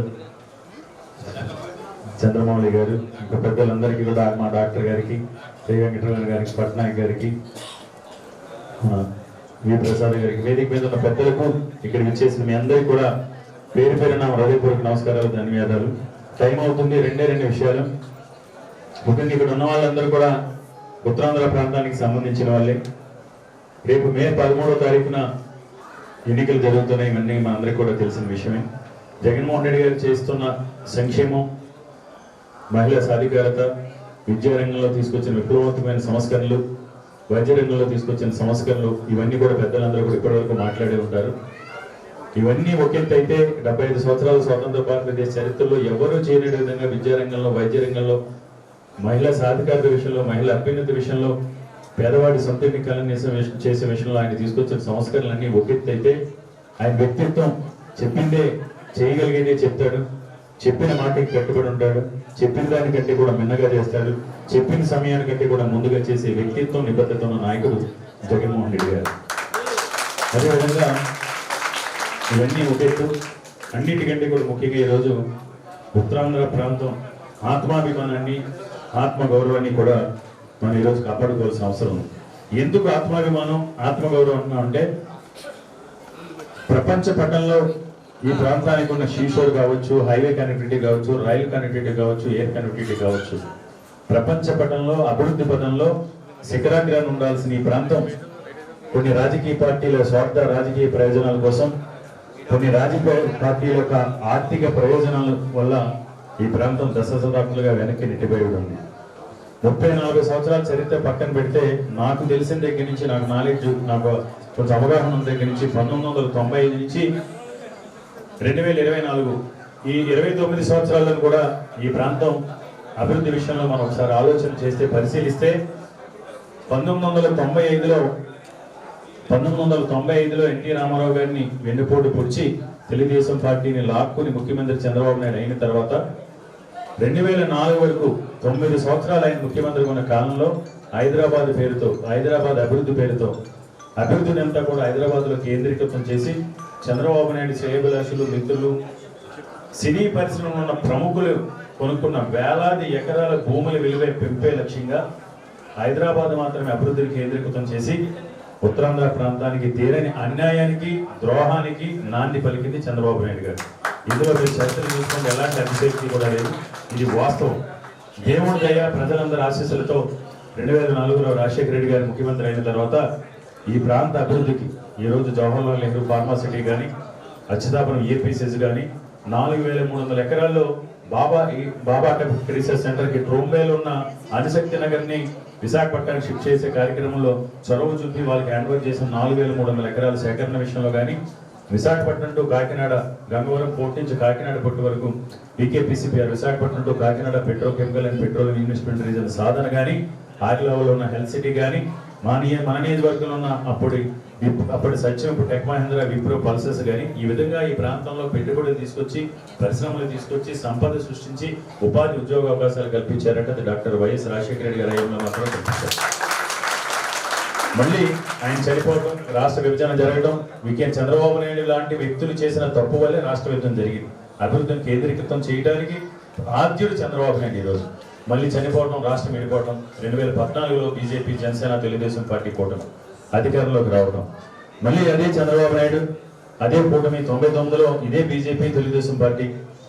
చంద్రమౌళి గారు, ఇంకా పెద్దలందరికీ కూడా, మా డాక్టర్ గారికి, శ్రీ వెంకటరమణ గారికి, పట్నాయక్ గారికి, వి ప్రసాద్ గారికి, వేదిక మీద ఉన్న పెద్దలకు, ఇక్కడ విచ్చేసిన మీ అందరికీ కూడా పేరు పేరున హృదయపూర్వక నమస్కారాలు, ధన్యవాదాలు. టైం అవుతుంది. రెండే విషయాలు. ముఖ్యంగా ఇక్కడ ఉన్న వాళ్ళందరూ కూడా ఉత్తరాంధ్ర ప్రాంతానికి సంబంధించిన వాళ్ళే. రేపు మే 13వ తారీఖున ఎన్నికలు జరుగుతున్నాయి. ఇవన్నీ మా అందరికీ కూడా తెలిసిన విషయమే. జగన్మోహన్ రెడ్డి గారు చేస్తున్న సంక్షేమం, మహిళా సాధికారత, విద్యారంగంలో తీసుకొచ్చిన విప్లవవంతమైన సంస్కరణలు, వైద్య రంగంలో తీసుకొచ్చిన సంస్కరణలు, ఇవన్నీ కూడా పెద్దలందరూ కూడా ఇప్పటివరకు మాట్లాడే ఉంటారు. ఇవన్నీ ఒకెత్తి అయితే 75 సంవత్సరాల స్వతంత్ర భారతదేశ చరిత్రలో ఎవరూ చేయని విధంగా విద్యారంగంలో, వైద్య రంగంలో, మహిళా సాధికారత విషయంలో, మహిళా అభ్యున్నత విషయంలో, పేదవాడి సొంత ఎన్నికలను చేసే విషయంలో ఆయన తీసుకొచ్చిన సంస్కరణలన్నీ ఒకెత్తి అయితే, ఆయన వ్యక్తిత్వం చెప్పిందే చేయగలిగేదే చెప్తాడు, చెప్పిన మాటకి కట్టుబడి ఉంటాడు, చెప్పిన దానికంటే కూడా మిన్నగా చేస్తాడు, చెప్పిన సమయానికంటే కూడా ముందుగా చేసే వ్యక్తిత్వం, నిబద్ధత ఉన్న నాయకుడు జగన్మోహన్ రెడ్డి గారు. అదేవిధంగా ఇవన్నీ ఒక ఎత్తు. అన్నిటికంటే కూడా ముఖ్యంగా ఈరోజు ఉత్తరాంధ్ర ప్రాంతం ఆత్మాభిమానాన్ని ఆత్మగౌరవాన్ని కూడా మనం ఈరోజు కాపాడుకోవాల్సిన అవసరం ఉంది. ఎందుకు ఆత్మాభిమానం ఆత్మగౌరవం అంటున్నామంటే ప్రపంచ పటంలో ఈ ప్రాంతానికి ఉన్న షీషోర్ కావచ్చు, హైవే కనెక్టివిటీ కావచ్చు, రైలు కనెక్టివిటీ కావచ్చు, ఎయిర్ కనెక్టివిటీ కావచ్చు, ప్రపంచ పటంలో అభివృద్ధి పదంలో శిఖరాగ్రాన్ని ఉండాల్సిన ఈ ప్రాంతం కొన్ని రాజకీయ పార్టీల స్వార్థ రాజకీయ ప్రయోజనాల కోసం, కొన్ని రాజకీయ పార్టీల యొక్క ఆర్థిక ప్రయోజనాల వల్ల ఈ ప్రాంతం దశాబ్దాలుగా వెనక్కి నెట్టిపోయి ఉంది. 34 సంవత్సరాల చరిత్ర పక్కన పెడితే నాకు తెలిసిన దగ్గర నుంచి, నాకు నాలెడ్జ్, నాకు కొంచెం అవగాహన ఉన్న దగ్గర నుంచి 1995 నుంచి 2024 ఈ 29 సంవత్సరాలను కూడా ఈ ప్రాంతం అభివృద్ధి విషయంలో మనం ఒకసారి ఆలోచన చేస్తే, పరిశీలిస్తే 1995లో ఎన్టీ రామారావు గారిని వెన్నుపోటు పొడిచి తెలుగుదేశం పార్టీని లాక్కుని ముఖ్యమంత్రి చంద్రబాబు నాయుడు అయిన తర్వాత 2004 వరకు 9 సంవత్సరాలు ఆయన ముఖ్యమంత్రి ఉన్న కాలంలో హైదరాబాద్ పేరుతో, హైదరాబాద్ అభివృద్ధి పేరుతో అభివృద్ధిని అంతా కూడా హైదరాబాద్లో కేంద్రీకృతం చేసి చంద్రబాబు నాయుడు శ్రేయభిలాషులు, మిత్రులు, సినీ పరిశ్రమలో ఉన్న ప్రముఖులు కొనుక్కున్న వేలాది ఎకరాల భూముల విలువ పెంపే లక్ష్యంగా హైదరాబాద్ మాత్రమే అభివృద్ధిని కేంద్రీకృతం చేసి ఉత్తరాంధ్ర ప్రాంతానికి తీరని అన్యాయానికి, ద్రోహానికి నాంది పలికింది చంద్రబాబు నాయుడు గారు. ఇందులో మీరు చర్చలు చూసుకుంటే ఎలాంటి అతిశక్తి కూడా లేదు. ఇది వాస్తవం. దేవుడి దయ, ప్రజలందరి ఆశీస్సులతో 2004లో రాజశేఖర రెడ్డి గారు ముఖ్యమంత్రి అయిన తర్వాత ఈ ప్రాంత అభివృద్ధికి ఈరోజు జవహర్లాల్ నెహ్రూ ఫార్మాసిటీ కానీ, అచ్యుతాపురం ఏపీసెస్ కానీ, 4300 ఎకరాల్లో బాబా రీసెర్చ్ సెంటర్కి ట్రోంబేలో ఉన్న అణుశక్తి నగర్ని విశాఖపట్నానికి షిఫ్ట్ చేసే కార్యక్రమంలో చొరవ చూపి వాళ్ళకి హ్యాండ్ ఓవర్ చేసిన 4300 ఎకరాల సేకరణ విషయంలో కానీ, విశాఖపట్నం టు కాకినాడ, గంగవరం పోర్ట్ నుంచి కాకినాడ పోర్టు వరకు PKPCPR Visakhapatnam to Kakinada petrochemical and petroleum investment region సాధన కానీ, ఆర్లవలో ఉన్న హెల్త్ సిటీ కానీ, మన నియోజకవర్గంలో ఉన్న అప్పటి సత్యం, ఇప్పుడు టెక్ మహేంద్ర, విప్రో, పల్సెస్ కానీ, ఈ విధంగా ఈ ప్రాంతంలో పెట్టుబడులు తీసుకొచ్చి, పరిశ్రమలు తీసుకొచ్చి, సంపద సృష్టించి, ఉపాధి ఉద్యోగ అవకాశాలు కల్పించారంటే అది డాక్టర్ వైఎస్ రాజశేఖర రెడ్డి గారి హయాంలో మాత్రమే కల్పించారు. మళ్ళీ ఆయన చనిపోవడం, రాష్ట్ర విభజన జరగడం, వికెన్ చంద్రబాబు నాయుడు లాంటి వ్యక్తులు చేసిన తప్పు వల్లే రాష్ట్ర విభజన జరిగింది. అభివృద్ధిని కేంద్రీకృతం చేయడానికి ఆద్యుడు చంద్రబాబు నాయుడు ఈరోజు మళ్ళీ చనిపోవడం, రాష్ట్రం విడిపోవడం, 2014లో బీజేపీ, జనసేన, తెలుగుదేశం పార్టీ కూటమి అధికారంలోకి రావడం, మళ్ళీ అదే చంద్రబాబు నాయుడు, అదే కూటమి 99లో ఇదే బీజేపీ, తెలుగుదేశం పార్టీ,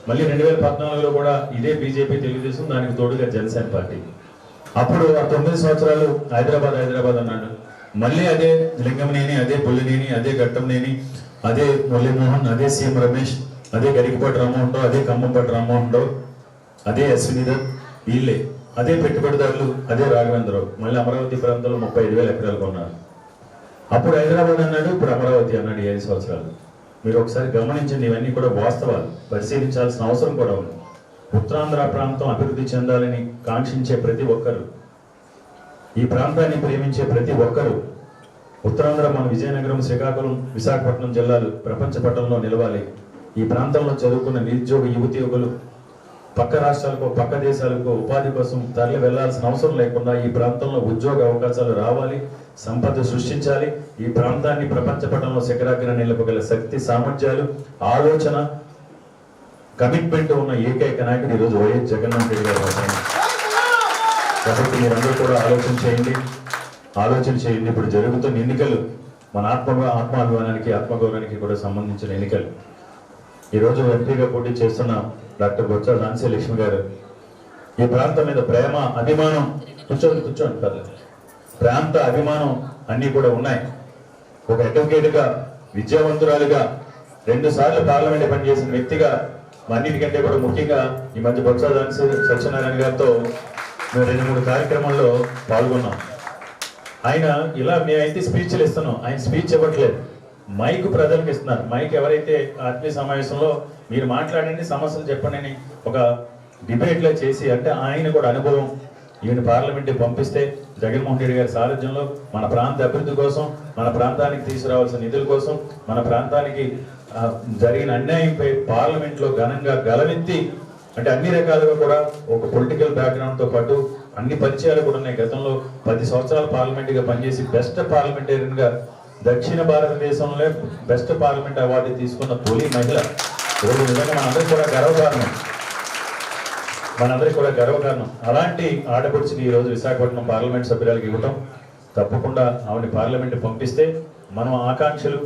మళ్ళీ 2014లో కూడా ఇదే బీజేపీ, తెలుగుదేశం, దానికి తోడుగా జనసేన పార్టీ. అప్పుడు ఆ 9 సంవత్సరాలు హైదరాబాద్ అన్నాడు. మళ్ళీ అదే లింగంనేని, అదే బొల్లినేని, అదే ఘట్టంనేని, అదే మురళీమోహన్, అదే సీఎం రమేష్, అదే గరికపాటి రామ్మోహన్ రావు, అదే ఖమ్మంపాటి రామ్మోహన్ రావు, అదే అశ్వినిధర్, వీళ్ళే అదే పెట్టుబడిదారులు, అదే రాఘవేంద్రరావు. మళ్ళీ అమరావతి ప్రాంతంలో 35,000 ఎకరాలు కొన్నారు. అప్పుడు హైదరాబాద్ అన్నాడు, ఇప్పుడు అమరావతి అన్నాడు. 5 సంవత్సరాలు. మీరు ఒకసారి గమనించండి, ఇవన్నీ కూడా వాస్తవాలు, పరిశీలించాల్సిన అవసరం కూడా ఉంది. ఉత్తరాంధ్ర ప్రాంతం అభివృద్ధి చెందాలని కాంక్షించే ప్రతి ఒక్కరు, ఈ ప్రాంతాన్ని ప్రేమించే ప్రతి ఒక్కరు, ఉత్తరాంధ్ర మన విజయనగరం, శ్రీకాకుళం, విశాఖపట్నం జిల్లాలు ప్రపంచ పటంలో నిలవాలి. ఈ ప్రాంతంలో చదువుకున్న నిరుద్యోగ యువకులు పక్క రాష్ట్రాలకు, పక్క దేశాలకు ఉపాధి కోసం తరలి వెళ్లాల్సిన అవసరం లేకుండా ఈ ప్రాంతంలో ఉద్యోగ అవకాశాలు రావాలి, సంపద సృష్టించాలి. ఈ ప్రాంతాన్ని ప్రపంచ పటంలో శిఖరాగ్ర నిలపగల శక్తి, సామర్థ్యాలు, ఆలోచన, కమిట్మెంట్ ఉన్న ఏకైక నాయకుడు ఈరోజు వైఎస్ జగన్మోహన్ రెడ్డి గారు. కాబట్టి మీరందరూ కూడా ఆలోచన చేయండి. ఇప్పుడు జరుగుతున్న ఎన్నికలు మన ఆత్మాభిమానానికి, ఆత్మగౌరవానికి కూడా సంబంధించిన ఎన్నికలు. ఈరోజు ఎంపీగా పోటీ చేస్తున్న డాక్టర్ బొత్స ఝాన్సీ లక్ష్మి గారు ఈ ప్రాంతం మీద ప్రేమ, అభిమానం, కూర్చోండి పర్లేదు, ప్రాంత అభిమానం అన్నీ కూడా ఉన్నాయి. ఒక అడ్వకేట్గా, విద్యావంతురాలుగా, 2 సార్లు పార్లమెంట్ పనిచేసిన వ్యక్తిగా, అన్నిటికంటే కూడా ముఖ్యంగా ఈ మధ్య బొత్స ఝాన్సీ సత్యనారాయణ గారితో మేము 2-3 కార్యక్రమాల్లో పాల్గొన్నాం. ఆయన ఇలా మేమైతే స్పీచ్లు ఇస్తున్నాం, ఆయన స్పీచ్ ఇవ్వట్లేదు, మైక్ ప్రజలకు ఇస్తున్నారు. మైక్ ఎవరైతే ఆత్మీయ సమావేశంలో మీరు మాట్లాడండి, సమస్యలు చెప్పండి అని ఒక డిబేట్లో చేసి, అంటే ఆయన కూడా అనుభవం, ఈయన పార్లమెంట్కి పంపిస్తే జగన్మోహన్ రెడ్డి గారి సారథ్యంలో మన ప్రాంత అభివృద్ధి కోసం, మన ప్రాంతానికి తీసుకురావాల్సిన నిధుల కోసం, మన ప్రాంతానికి జరిగిన అన్యాయంపై పార్లమెంట్లో ఘనంగా గలవెత్తి, అంటే అన్ని రకాలుగా కూడా ఒక పొలిటికల్ బ్యాక్గ్రౌండ్తో పాటు అన్ని పరిచయాలు కూడా ఉన్నాయి. గతంలో 10 సంవత్సరాలు పార్లమెంట్గా పనిచేసి బెస్ట్ పార్లమెంటేరియన్గా దక్షిణ భారతదేశంలో బెస్ట్ పార్లమెంట్ అవార్డు తీసుకున్న తొలి మహిళ. ఈరోజు నిజంగా మనందరికీ కూడా గర్వకారణం. అలాంటి ఆడపడుచుకి ఈరోజు విశాఖపట్నం పార్లమెంట్ సభ్యురాలకి ఇవ్వటం, తప్పకుండా ఆవిడ పార్లమెంట్ పంపిస్తే మనం ఆకాంక్షలు,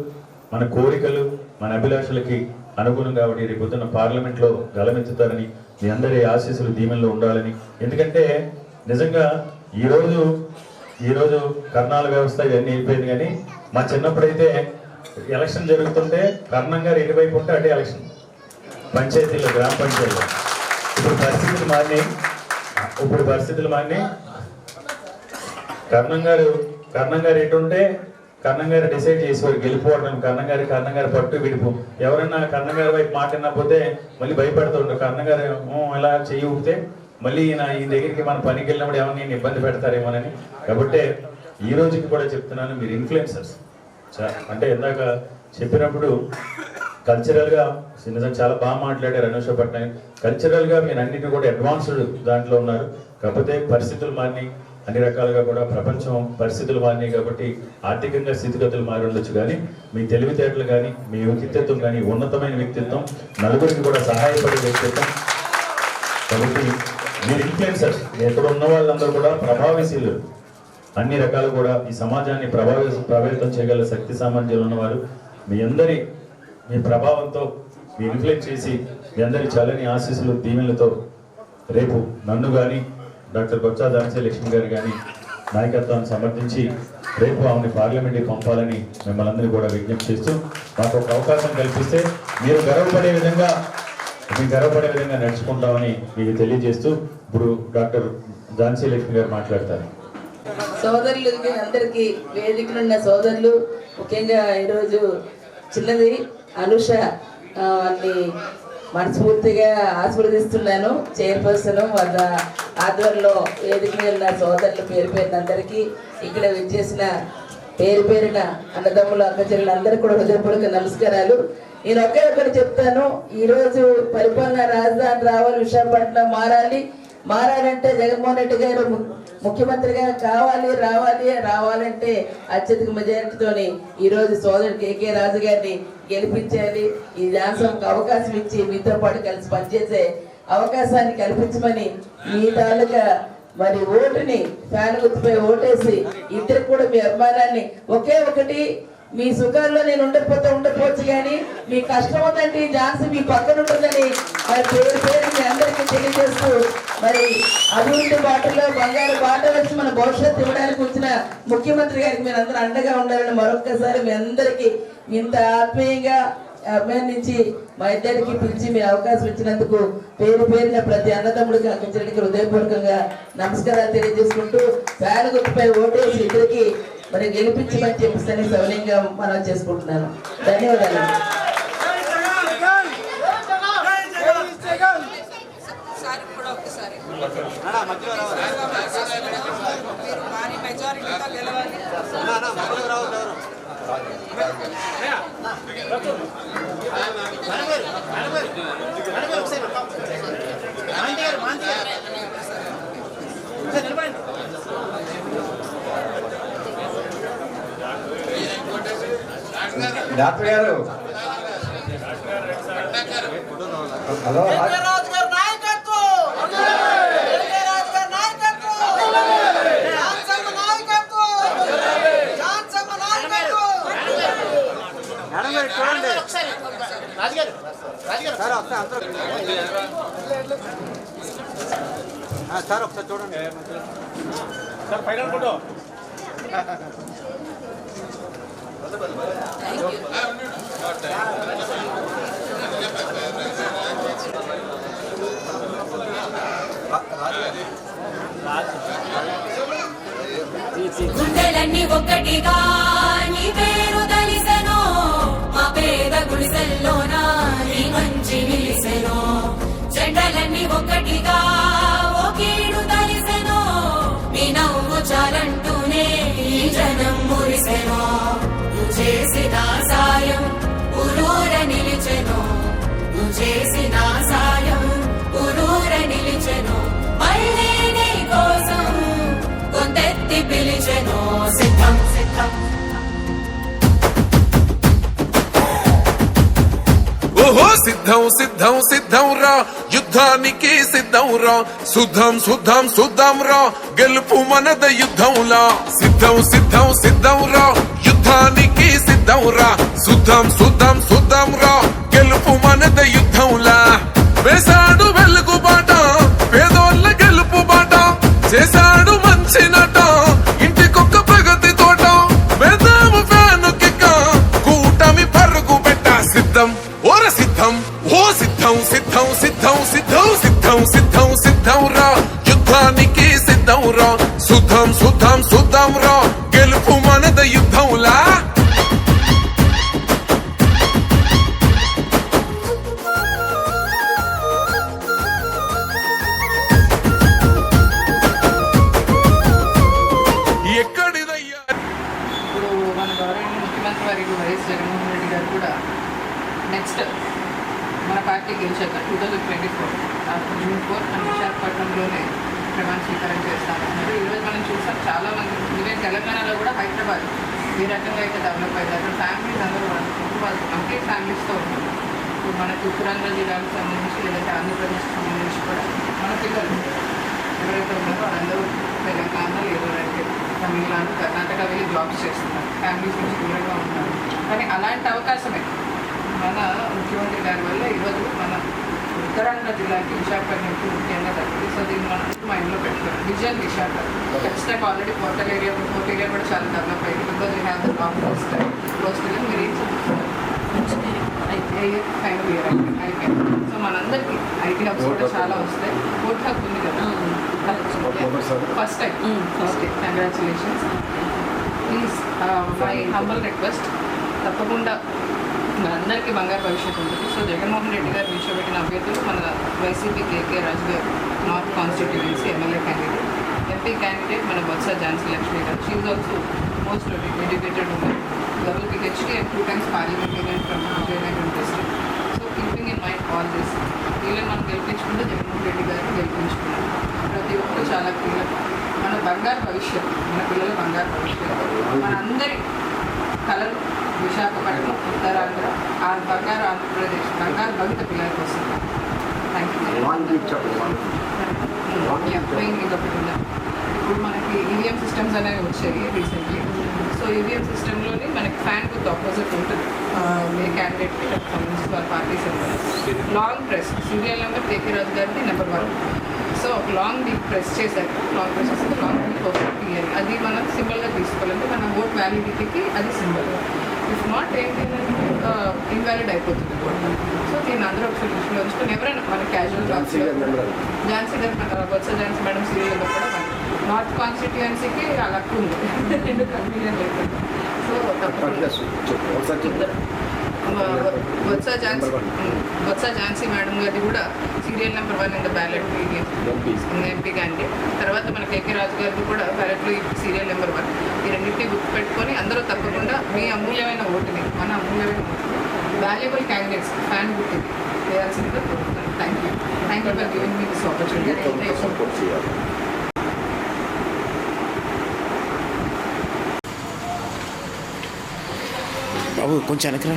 మన కోరికలు, మన అభిలాషలకి అనుగుణంగా ఆవిడ రేపొద్దున పార్లమెంట్లో గలమెత్తుతారని, మీ అందరి ఆశీస్సులు దీవెనలో ఉండాలని. ఎందుకంటే నిజంగా ఈరోజు కర్ణాల వ్యవస్థ ఇవన్నీ అయిపోయింది. కానీ మా చిన్నప్పుడైతే ఎలక్షన్ జరుగుతుంటే కర్ణం గారు ఎటువైపు ఉంటే అటే ఎలక్షన్, పంచాయతీలో, గ్రామ పంచాయతీలో. ఇప్పుడు పరిస్థితులు మారినాయి. కర్ణం గారు ఎటుంటే కర్ణం గారు డిసైడ్ చేసేవారు గెలిపోవడం. కర్ణం గారి పట్టు విడుపు. ఎవరైనా కర్ణం గారి వైపు మాట వినకపోతే మళ్ళీ భయపడుతూ ఉంటారు. కర్ణం గారు ఇలా చెయ్యి ఊపితే మళ్ళీ ఈ దగ్గరికి మన పనికి వెళ్ళినప్పుడు ఏమన్నా నేను ఇబ్బంది పెడతారేమోనని. కాబట్టి ఈ రోజుకి కూడా చెప్తున్నాను, మీరు ఇన్ఫ్లుయెన్సర్స్. అంటే ఇందాక చెప్పినప్పుడు కల్చరల్గా నిజంగా చాలా బాగా మాట్లాడారు అనూష పట్నాయక్. కల్చరల్గా మీరు అన్నింటినీ కూడా అడ్వాన్స్డ్ దాంట్లో ఉన్నారు. కాకపోతే పరిస్థితులు మారినాయి, అన్ని రకాలుగా కూడా ప్రపంచం పరిస్థితులు మారినాయి. కాబట్టి ఆర్థికంగా స్థితిగతులు మారి ఉండొచ్చు, కానీ మీ తెలివితేటలు కానీ, మీ వ్యక్తిత్వం కానీ ఉన్నతమైన వ్యక్తిత్వం, నలుగురికి కూడా సహాయపడే వ్యక్తిత్వం. కాబట్టి మీరు ఇన్ఫ్లుయెన్సర్స్. ఎక్కడ ఉన్న వాళ్ళందరూ కూడా ప్రభావశీలు, అన్ని రకాలు కూడా ఈ సమాజాన్ని ప్రభావితం చేయగల శక్తి సామర్థ్యాలు ఉన్నవారు. మీ ప్రభావంతో మీ ఇన్ఫ్లుయెన్స్ చేసి మీ అందరి చల్లని ఆశీస్సులు దీవెనలతో రేపు నన్ను కానీ డాక్టర్ బొత్స ఝాన్సీ లక్ష్మి గారు కానీ నాయకత్వాన్ని సమర్థించి రేపు ఆమెను పార్లమెంట్కి పంపాలని మిమ్మల్ని అందరినీ కూడా విజ్ఞప్తి చేస్తూ, మాకు ఒక అవకాశం కల్పిస్తే మీరు గర్వపడే విధంగా నడుచుకుంటామని మీకు తెలియజేస్తూ ఇప్పుడు డాక్టర్ ఝాన్సీ లక్ష్మి గారు మాట్లాడతారు. సోదరులకి అందరికీ వేదికలున్న సోదరులు, ముఖ్యంగా ఈరోజు చిన్నది అనూష అన్ని మనస్ఫూర్తిగా ఆశీర్వదిస్తున్నాను. చైర్పర్సన్ వాళ్ళ ఆధ్వర్యంలో వేదిక మీద ఉన్న సోదరులు పేరు అందరికీ, ఇక్కడ విచ్చేసిన పేరున అన్నదమ్ములు, అక్కచెల్లెలు అందరికీ కూడా హృదయపూర్వక నమస్కారాలు. నేను ఒక్కటి చెప్తాను, ఈరోజు పరిపాలన రాజధాని రావాలి, విశాఖపట్నం మారాలంటే జగన్మోహన్ రెడ్డి గారు ముఖ్యమంత్రిగా రావాలంటే అత్యధిక మెజారిటీతోని ఈరోజు సోదరుడు కేకే రాజు గారిని గెలిపించాలి. ఈ ఝాన్సీకి అవకాశం ఇచ్చి మీతో పాటు కలిసి పనిచేసే అవకాశాన్ని కల్పించమని మీ తాలూకా మరి ఓటుని ఫ్యాన్ గుర్తుపై ఓటేసి ఇద్దరికి కూడా మీ అభిమానాన్ని ఒకటి మీ సుఖాల్లో నేను ఉండకపోవచ్చు, కానీ మీ కష్టం ఉందండి ఝాన్సీ మీ పక్కన ఉంటుందని మరి పేరు మీ అందరికీ తెలియజేస్తూ, మరి అభివృద్ధి బాటలో బంగారు బాట వచ్చి మన భవిష్యత్తు ఇవ్వడానికి వచ్చిన ముఖ్యమంత్రి గారికి మీరు అందరూ అండగా ఉండాలని మరొక్కసారి మీ అందరికీ ఇంత ఆత్మీయంగా అభినందించి మా ఇద్దరికి పిలిచి మీ అవకాశం ఇచ్చినందుకు పేరున ప్రతి అన్నదమ్ముడికి అక్కచెల్లికి హృదయపూర్వకంగా నమస్కారాలు తెలియజేసుకుంటూ ఫ్యాన్ గుర్తుపై ఓటేసి ఇద్దరికి మరి గెలిపించమని చెప్పిస్తేనే సౌన్యంగా మనం చేసుకుంటున్నాను. ధన్యవాదాలు. డాక్టర్ గారు, హలో సార్ ఒకసారి చూడండి సార్ ఫైనల్ ఫోటో. గుండెలన్నీ ఒక్కటిగా నీ పేరు తలిసెనో, మా పేద గుడిసెల్లోనా నీ మంచి నిలిసెనో. జెండలన్నీ ఒక్కటిగా ఒకేడు తలిసెనో, నీ నవ్వు చాలంటూనే ఈ జనం మురిసెనో. నువ్వు చేసిన సాయం ఊరూర నిలిచెను, నువ్వు చేసిన సాయం ఊరూర నిలిచెను. మళ్ళీ నీ కోసం గొంతెత్తి పిలిచెను. సిద్ధం సిద్ధం సిద్ధం సిద్ధం రా యుద్ధానికి సిద్ధం రా సుద్ధం సుద్ధం సుద్ధం రా గెలుపు మనద యుద్ధంలా సిద్ధం సిద్ధం సిద్ధం రా యుద్ధానికి సిద్ధం రా సుద్ధం సుద్ధం సుద్ధం రా గెలుపు మనద యుద్ధంలా వేసాడు వెలుగు బాట పేదోళ్ళ గెలుపు బాట చేశాడు మంచి నట ఇంటికొక్క ప్రగతి తోట వేదాము ఫ్యాను కిక్క కూటమి పరుగు పెట్ట సిద్ధం ఓర సిద్ధం ఓ సిద్ధం సిద్ధం సిద్ధం సిద్ధం సిద్ధం సిద్ధం సిద్ధం రా యుద్ధానికి సిద్ధం రా సుద్ధం సుద్ధం సుద్ధం రా గెలుపు మనద యుద్ధంలా ఇప్పుడు మన గౌరవనీయ ముఖ్యమంత్రి వారికి వైఎస్ జగన్మోహన్ రెడ్డి గారు కూడా నెక్స్ట్ మన పార్టీ గెలిచాక 2024 జూన్ 4 మన విశాఖపట్నంలోనే ప్రమాణ స్వీకారం చేస్తామన్నారు. ఈరోజు మనం చూసాం చాలామంది ఈవెన్ తెలంగాణలో కూడా హైదరాబాద్ ఏ రకంగా అయితే డెవలప్ అయ్యారు అక్కడ ఫ్యామిలీస్ అందరూ వాళ్ళు కంప్లీట్ ఫ్యామిలీస్తో ఉన్నారు. ఇప్పుడు మన ఉత్తరాంధ్ర జిల్లాకు సంబంధించి లేదంటే ఆంధ్రప్రదేశ్కి సంబంధించి కూడా మన పిల్లలు ఎవరైతే ఉన్నారో వాళ్ళందరూ తెలంగాణ లేదంటే తమిళనాడు కర్ణాటక వెళ్ళి జాబ్స్ చేస్తున్నారు, ఫ్యామిలీస్ నుంచి దూరంగా ఉన్నారు. కానీ అలాంటి అవకాశమే మన ముఖ్యమంత్రి గారి వల్ల ఈరోజు మన ఉత్తరాంధ్ర జిల్లాకి విశాఖపట్నంకి ముఖ్యంగా దక్కింది. సో దీన్ని మనం మైండ్లో పెట్టుకున్నాం. విజన్ విశాఖ ఖచ్చితంగా ఆల్రెడీ పోర్ట్ ఏరియా కూడా చాలా డెవలప్ అయ్యింది. Because we have the long coastal మీరు ఏం చదువుతున్నారు ఫైనల్ ఇయర్ అయిపోయింది. సో మనందరికీ ఐటీ హబ్స్ కూడా చాలా వస్తాయి. పోర్ట్ హబ్ ఉంది కదా first time congratulations. Please my humble request, తప్పకుండా మనందరికీ బంగారు భవిష్యత్తు ఉంటుంది. సో జగన్మోహన్ రెడ్డి గారు నిల్చోబెట్టిన అభ్యర్థులు మన వైసీపీ కేకే రాజు గారు north constituency MLA candidate, MP candidate మన బొత్స ఝాన్సీ లక్ష్మి గారు. She is also most educated women, double PhD and 2 times parliamentarian from Vijayanagar district. So keeping in mind all this, వీళ్ళని మనం గెలిపించుకుంటే జగన్మోహన్ రెడ్డి గారిని గెలిపించుకున్నాం. ప్రతి ఒక్కరు చాలా కీలకం. మన బంగారు భవిష్యత్తు, మన పిల్లల బంగారు భవిష్యత్తు, మన అందరి కళలు విశాఖపట్నం, ఉత్తరాంధ్ర, బంగారు ఆంధ్రప్రదేశ్, బంగారు భవిత పిల్లలకి వస్తుంది. Thank you. ఇప్పుడు మనకి ఈవీఎం సిస్టమ్స్ అనేవి వచ్చాయి రీసెంట్లీ. సో ఈవీఎం సిస్టంలోని మనకి ఫ్యాన్ గుర్తు ఆపోజిట్ ఉంటుంది ఏ క్యాండిడేట్కి సంబంధించి వాళ్ళ party symbol long press serial number KK Raju గారిది నెంబర్ 1. సో ఒక లాంగ్ వీక్ ప్రెస్ చేశాక లాంగ్ ప్రెస్ వస్తుంది, లాంగ్ వీక్ తీయాలి. అది మనం సింబల్గా తీసుకోవాలంటే మన ఓట్ వ్యాలిడిటీకి అది సింబల్. ఇఫ్ నాట్ ఏంటంటే ఇన్వాలిడ్ అయిపోతుంది ఓట్. సో దీన్ని అందరూ ఒకసారి దృష్టిలో ఉంచుకొని ఎవరైనా మన క్యాజువల్ ఝాన్సీ గారు మన బొత్స ఝాన్సీ మేడం సీరియల్ కూడా మన నార్త్ కాన్స్టిట్యుయెన్సీకి ఆ లక్ ఉంది, రెండు కన్వీనియన్ అయిపోయింది. సో బొత్స ఝాన్సీ మేడం గారిది కూడా serial number 1 in the ballot MP candidate. తర్వాత మన కేకే రాజు గారిది కూడా బ్యాలెట్లో సీరియల్ నెంబర్ 1. ఈ రెండింటినీ గుర్తు పెట్టుకొని అందరూ తప్పకుండా మీ అమూల్యమైన ఓటుని, మన అమూల్యమైన ఓటుని వాల్యుబుల్ క్యాండిడేట్స్ ఫ్యాన్ గుర్తు వేయాల్సిందిగా కోరుతున్నాను. Thank you for giving me this opportunity. బాబు కొంచెం వెనకరా.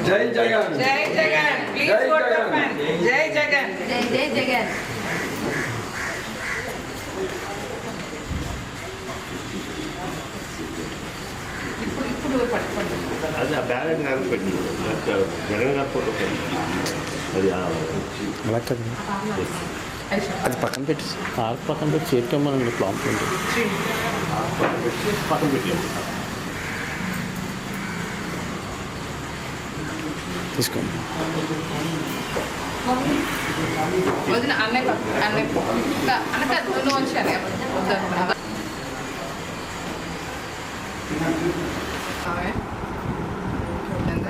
జై జగన్, జై Jagan, please vote for fan. జై జగన్, జై జగన్. ఇప్పుడు పట్టుకోండి. అది ఆ బ్యాలెట్ నాకు పెట్టింది జగన్ గారి ఫోటో పెట్టింది. అది అలా కదా, అది పక్కన పెట్టి పక్కన పెట్టి చేరుకోమని ప్లాంట్ ఉంటుంది పక్కన పెట్టలేదు. తీసుకోండి. వదిన అన్నయ్య అన్నయ్య నువ్వు వచ్చి అన్నయ్య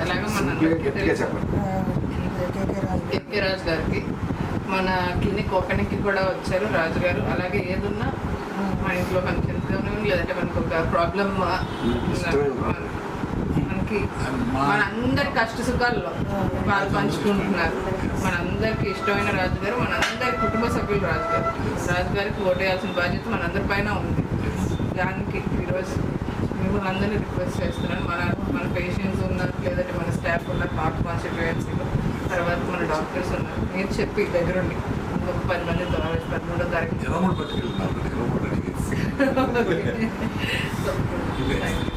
ఎలాగో మన కేకే రాజు గారికి మన క్లినిక్ ఓపెనింగ్కి కూడా వచ్చారు రాజు గారు. అలాగే ఏదున్నా మా ఇంట్లో ఫంక్షన్స్ లేదంటే మనకు ఒక ప్రాబ్లం మనకి మనందరి కష్ట సుఖాల్లో వాళ్ళు పంచుకుంటున్నారు. మనందరికి ఇష్టమైన రాజు గారు, మనందరి కుటుంబ సభ్యులు రాజు గారు. రాజు గారికి ఓటేయాల్సిన బాధ్యత మనందరి పైన ఉంది. దానికి ఈరోజు మిమ్మల్ని అందరినీ రిక్వెస్ట్ చేస్తున్నాను. మన పేషెంట్స్ ఉన్నారు, లేదంటే మన స్టాఫ్ ఉన్నారు నార్త్ కాన్స్టిట్యుయెన్సీలో, తర్వాత మన డాక్టర్స్ ఉన్నారు. మీరు చెప్పి దగ్గరుండి ఇంకొక 10 మంది 13వ తారీఖు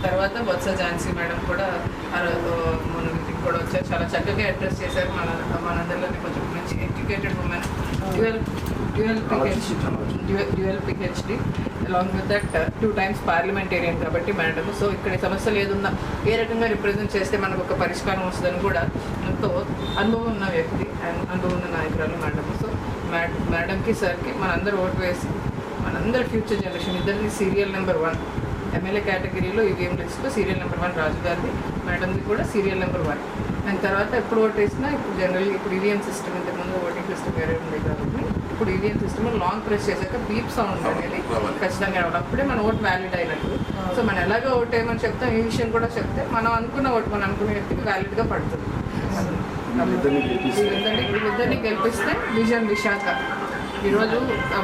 తర్వాత బొత్స ఝాన్సీ మేడం కూడా మన ఇంటికి కూడా వచ్చారు. చాలా చక్కగా అడ్రస్ చేశారు. మనందరిలోని కొంచెం మంచి educated women, dual PhD, along with that 2 times parliamentarian కాబట్టి మేడం. సో ఇక్కడ సమస్యలు ఏదున్నా ఏ రకంగా రిప్రజెంట్ చేస్తే మనకు ఒక పరిష్కారం వస్తుందని కూడా ఎంతో అనుభవం ఉన్న వ్యక్తి అండ్ అనుభవం ఉన్న నాయకురాలు మేడం. సో మేడంకి సార్కి మనందరూ ఓటు వేసి మనందరి ఫ్యూచర్ జనరేషన్ ఇద్దరిని సీరియల్ నెంబర్ 1 ఎమ్మెల్యే కేటగిరీలో ఈవీఎం లిస్ట్లో సీరియల్ నెంబర్ 1 రాజు గారిది, మేడంది కూడా సీరియల్ నెంబర్ 1. అండ్ తర్వాత ఎప్పుడు ఓటు వేసినా ఇప్పుడు జనరల్గా ఇప్పుడు ఈవీఎం సిస్టమ్ ఇంతకుముందు ఓటింగ్ సిస్టమ్ వేరే ఉంది కాబట్టి ఇప్పుడు ఈవీఎం సిస్టమ్లో లాంగ్ ప్రెస్ చేశాక బీప్ సౌండ్ అనేది ఖచ్చితంగా రావడం, అప్పుడే మన ఓట్ వ్యాలిడ్ అయినట్టు. సో మనం ఎలాగో ఓట్ వేయమని చెప్తాం, ఈ విషయం కూడా చెప్తే మనం అనుకున్న ఓటు మనం అనుకునే వ్యక్తికి వ్యాలిడ్గా పడుతుంది. వీళ్ళిద్దరిని గెలిపిస్తే విజన్ విశాఖ. ఈరోజు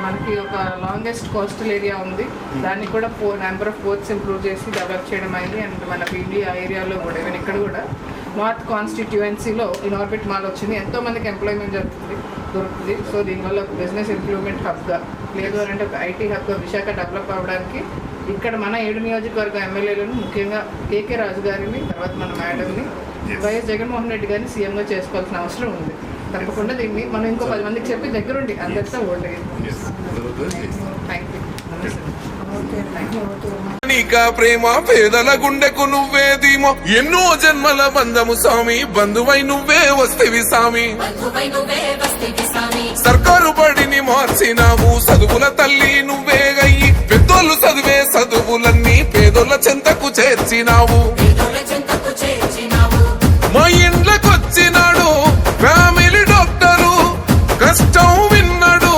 మనకి ఒక లాంగెస్ట్ కోస్టల్ ఏరియా ఉంది, దాన్ని కూడా నెంబర్ ఆఫ్ పోర్ట్స్ ఇంప్రూవ్ చేసి డెవలప్ చేయడం అయింది. అండ్ మన ఇండియా ఏరియాలో కూడా ఈవెన్ ఇక్కడ కూడా నార్త్ కాన్స్టిట్యుయెన్సీలో ఇన్ఆర్బిట్ మాల్ వచ్చింది, ఎంతోమందికి ఎంప్లాయ్మెంట్ దొరుకుతుంది. సో దీనివల్ల బిజినెస్ ఇంప్రూవ్మెంట్ హబ్గా, లేదు అని అంటే ఒక ఐటీ హబ్గా విశాఖ డెవలప్ అవ్వడానికి ఇక్కడ మన 7 నియోజకవర్గ ఎమ్మెల్యేలను ముఖ్యంగా కేకే రాజు గారిని, తర్వాత మన మేడంని, వైఎస్ జగన్మోహన్ రెడ్డి గారిని సీఎంగా చేసుకోవాల్సిన అవసరం ఉంది. తప్పకుండా దీన్ని మనం ఇంకో 10 మందికి చెప్పి దగ్గరుండి అందరితో ఓటు థ్యాంక్ నీక ప్రేమ పేదల గుండెకు నువ్వే ధీమో, ఎన్నో జన్మల బంధము స్వామి, బంధువై నువ్వే వస్తేవి స్వామి. సర్కారు బడిని మార్చినావు, చదువుల తల్లి నువ్వే గయ్యి, పెద్దోళ్ళు చదివే చదువులన్నీ పేదోళ్ళ చెంతకు చేర్చినావు. మా ఇండ్లకొచ్చినాడు ఫ్యామిలీ డాక్టరు, కష్టం విన్నాడు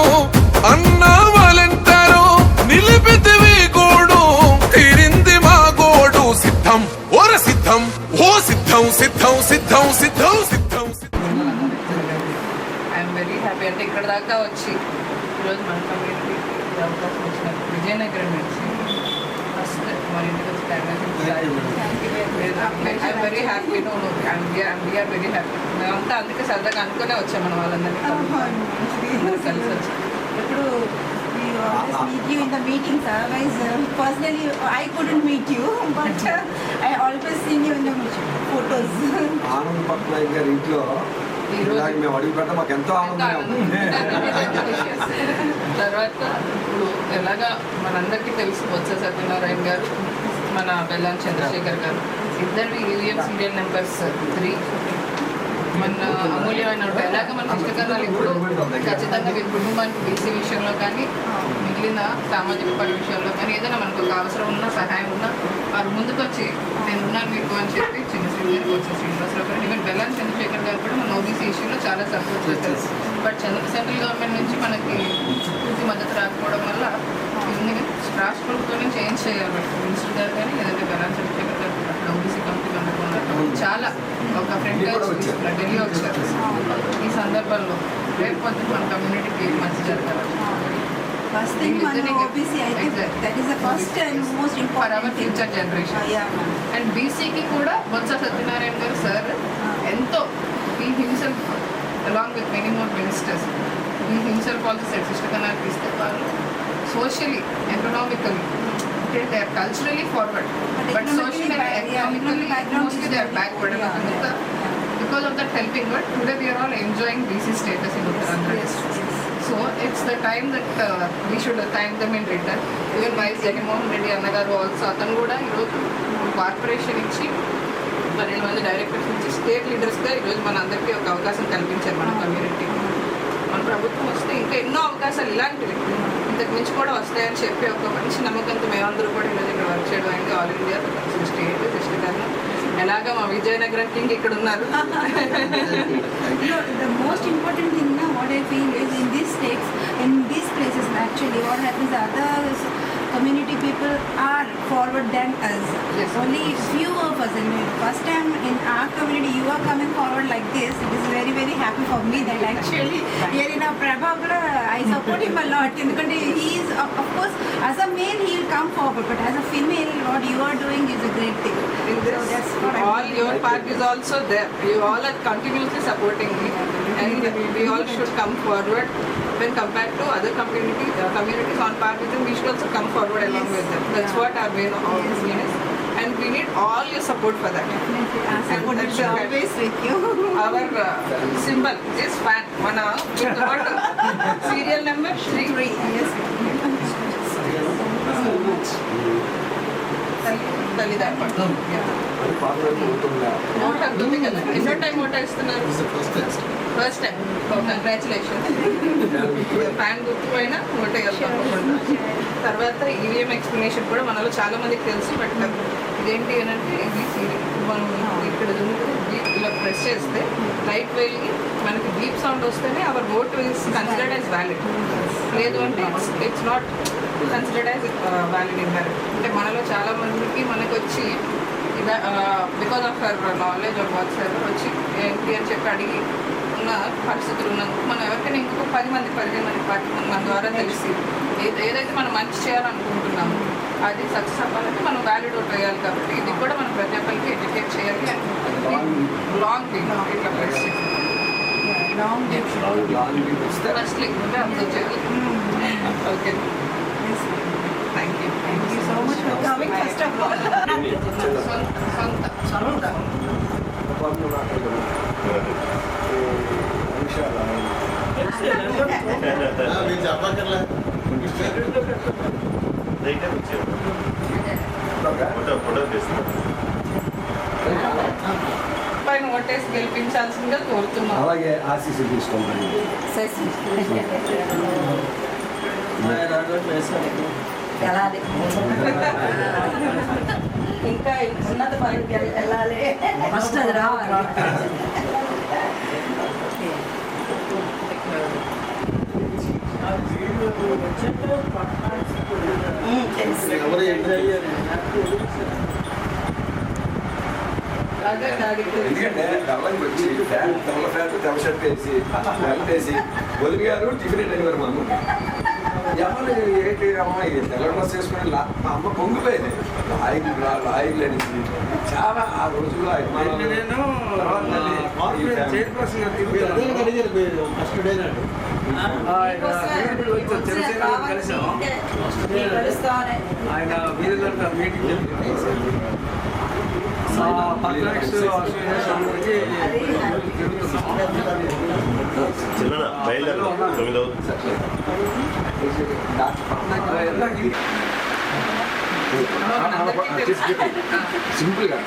అన్న వాలంటారు, నిలిపితివి గోడు తీరింది మా గోడు. సిద్ధం ఓర సిద్ధం, ఓ సిద్ధం సిద్ధం సిద్ధం సిద్ధం సిద్ధం. I'm very happy. అంటే ఇక్కడ దాకా వచ్చి ఈరోజు మన కమ్యూనిటీ అవకాశం వచ్చినప్పుడు విజయనగరం నుంచి ఫస్ట్ మన ఇంటికి వచ్చి I'm very happy. We're very happy. మేమంతా అందుకే సరదాగా అనుకునే వచ్చాం మన వాళ్ళందరినీ కలిసి వచ్చి. ఇప్పుడు meet you in the meetings. Otherwise, personally, I couldn't meet you, but I always seen you in the photos. Anand Patnaik గారి ఇంట్లో మేము అడుగు పెట్ట మాకు ఎంతో ఆనందంగా. తర్వాత ఇప్పుడు ఎలాగా మనందరికీ తెలుసు బొత్స సత్యనారాయణ గారు, మన బెల్లాన్ చంద్రశేఖర్ గారు, ఇద్దరు ఈవీఎం సీరియల్ నెంబర్స్ 3. మన అమూల్యమైన ఎలాగ మన పుస్తకాలు ఇప్పుడు ఖచ్చితంగా వీరి కుటుంబానికి బీసీ విషయంలో కానీ మిగిలిన సామాజిక పని విషయంలో కానీ ఏదైనా మనకు ఒక అవసరం ఉన్నా సహాయం ఉన్నా వారు ముందుకు వచ్చి నేను ఉన్నాను మీకు అని చెప్పి చిన్న శ్రీగారికి వచ్చే శ్రీనివాసరావు గారు, ఈవెన్ బెల్లాన్ చంద్రశేఖర్ గారు కూడా మన ఓబీసీ ఇష్యూలో చాలా సపోర్ట్ చేస్తారు. బట్ సెంట్రల్ గవర్నమెంట్ నుంచి మనకి పూర్తి మద్దతు రాకపోవడం వల్ల ఇవన్నీ రాష్ట్ర ప్రభుత్వం చేంజ్ చేయాలి. మినిస్టర్ గారు కానీ లేదంటే బెల్లాన్ చంద్రశేఖర్ గారు అక్కడ ఓబీసీ కమిటీ అనుకున్నారు. చాలా ఒక ఫ్రెండ్ ఢిల్లీ వచ్చారు. ఈ సందర్భంలో రేపు పొద్దున మన కమ్యూనిటీకి మంచి జరగాలి. First thing, OBC, I think that is the first and most important for our future generation. And BCకి కూడా బొత్స సత్యనారాయణ గారు సార్ ఎంతో he himself along with many more ministers he himself also said sister కన్నా ఇస్తే వాళ్ళు socially, economically they are culturally forward but socially economically mostly they are backward. Because of that helping word today we are all enjoying BC status in Uttarakhand district. So it's the time that we should thank them in return. Even Vice Jagannath Reddy Annagaru also atanu kuda ee roju corporation ichi 12 మంది directors నుంచి state లీడర్స్గా ఈరోజు మన అందరికీ ఒక అవకాశం కల్పించారు మన community. మన ప్రభుత్వం వస్తే ఇంకా ఎన్నో అవకాశాలు ఇలాంటివి ఇంతకు మించి కూడా వస్తాయని చెప్పి ఒక మంచి నమ్మకంతో మేమందరూ కూడా ఈరోజు ఇక్కడ వర్క్ చేయడం అయింది. ఆల్ ఇండియా స్టేట్ కృష్ణగారు ఎలాగా మా విజయనగరం కింగ్ ఇక్కడ ఉన్నారు. The most important thing now what I feel is in these states, in these places actually what happens, other community people are forward than us. Only few of us. And first time in our community, you are coming forward like this. It is very, very happy for me that actually here in our Prabha, I support him a lot. He is, of course, as a male, he will come forward, but as a female, what you are doing is a great thing. So that's what all your part is also there. You all are continuously supporting me, and we all should come forward. When compared to other communities on par with them, we should also come forward along with them. That's what our main aim is, and we need all your support for that. Support is always with you. Our symbol is fan. With what serial number 3. Yes. Vote అవుతుంది కదా. ఎన్నో time vote వేస్తున్నారు? First time. Congratulations. Fan గుర్తుపోయినా vote వేయాలి. తర్వాత EVM explanation కూడా మనలో చాలా మందికి తెలుసు. బట్ ఇదేంటి అని అంటే మనం ఇక్కడ ఇలా ప్రెస్ చేస్తే లైట్ వెళ్ళి మనకి డీప్ సౌండ్ వస్తేనే our vote is considered as valid. లేదు అంటే it's not considered as valid invalid. అంటే మనలో చాలా మందికి మనకు వచ్చి because of our knowledge of what's వచ్చి ఏంటి అని చెప్పి అడిగి ఉన్న పరిస్థితులు ఉన్నందుకు మనం ఎవరికైనా ఇంకొక 10 మంది మన ద్వారా తెలిసి ఏదైతే మనం మంచి చేయాలనుకుంటున్నామో అది సక్సెస్ అవ్వాలంటే మనం వ్యాలిడ్ ఓట్ వేయాలి. కాబట్టి ఇది కూడా మనం ప్రతి ఒక్కరికి ఎడ్యుకేట్ చేయాలి. లాంగ్ ఇట్లా ప్రెస్ ఫస్ట్లీ అబ్జర్వ్ చేయాలి. Okay, thank you. Thank you so much for coming first of all. పైన ఓటేసి గెలిపించాల్సిందిగా కోరుతున్నాం. అలాగే ఆశీస్సులు తీసుకోమని ఇంకా ఉన్నత పనికి వెళ్ళాలి. ఫస్ట్ అది రావాలి. ఎందుకంటే డబ్బులకు వచ్చి తెల్ల ఫ్యాట్ తెల్ల షర్ట్ వేసి బెల్ట్ వేసి వదిలి గారు టిఫిన్ డెలివరీ మా అమ్మ ఎవరు ఏంటి అమ్మ తెల్ల డ్రెస్ వేసుకుని మా అమ్మ పొంగిపోయింది. లాయిలు అనేసి చాలా ఆ రోజుల్లో ఆయన వీధుల మీటింగ్ చిన్న బయలుదేరు 9 సింపుల్గా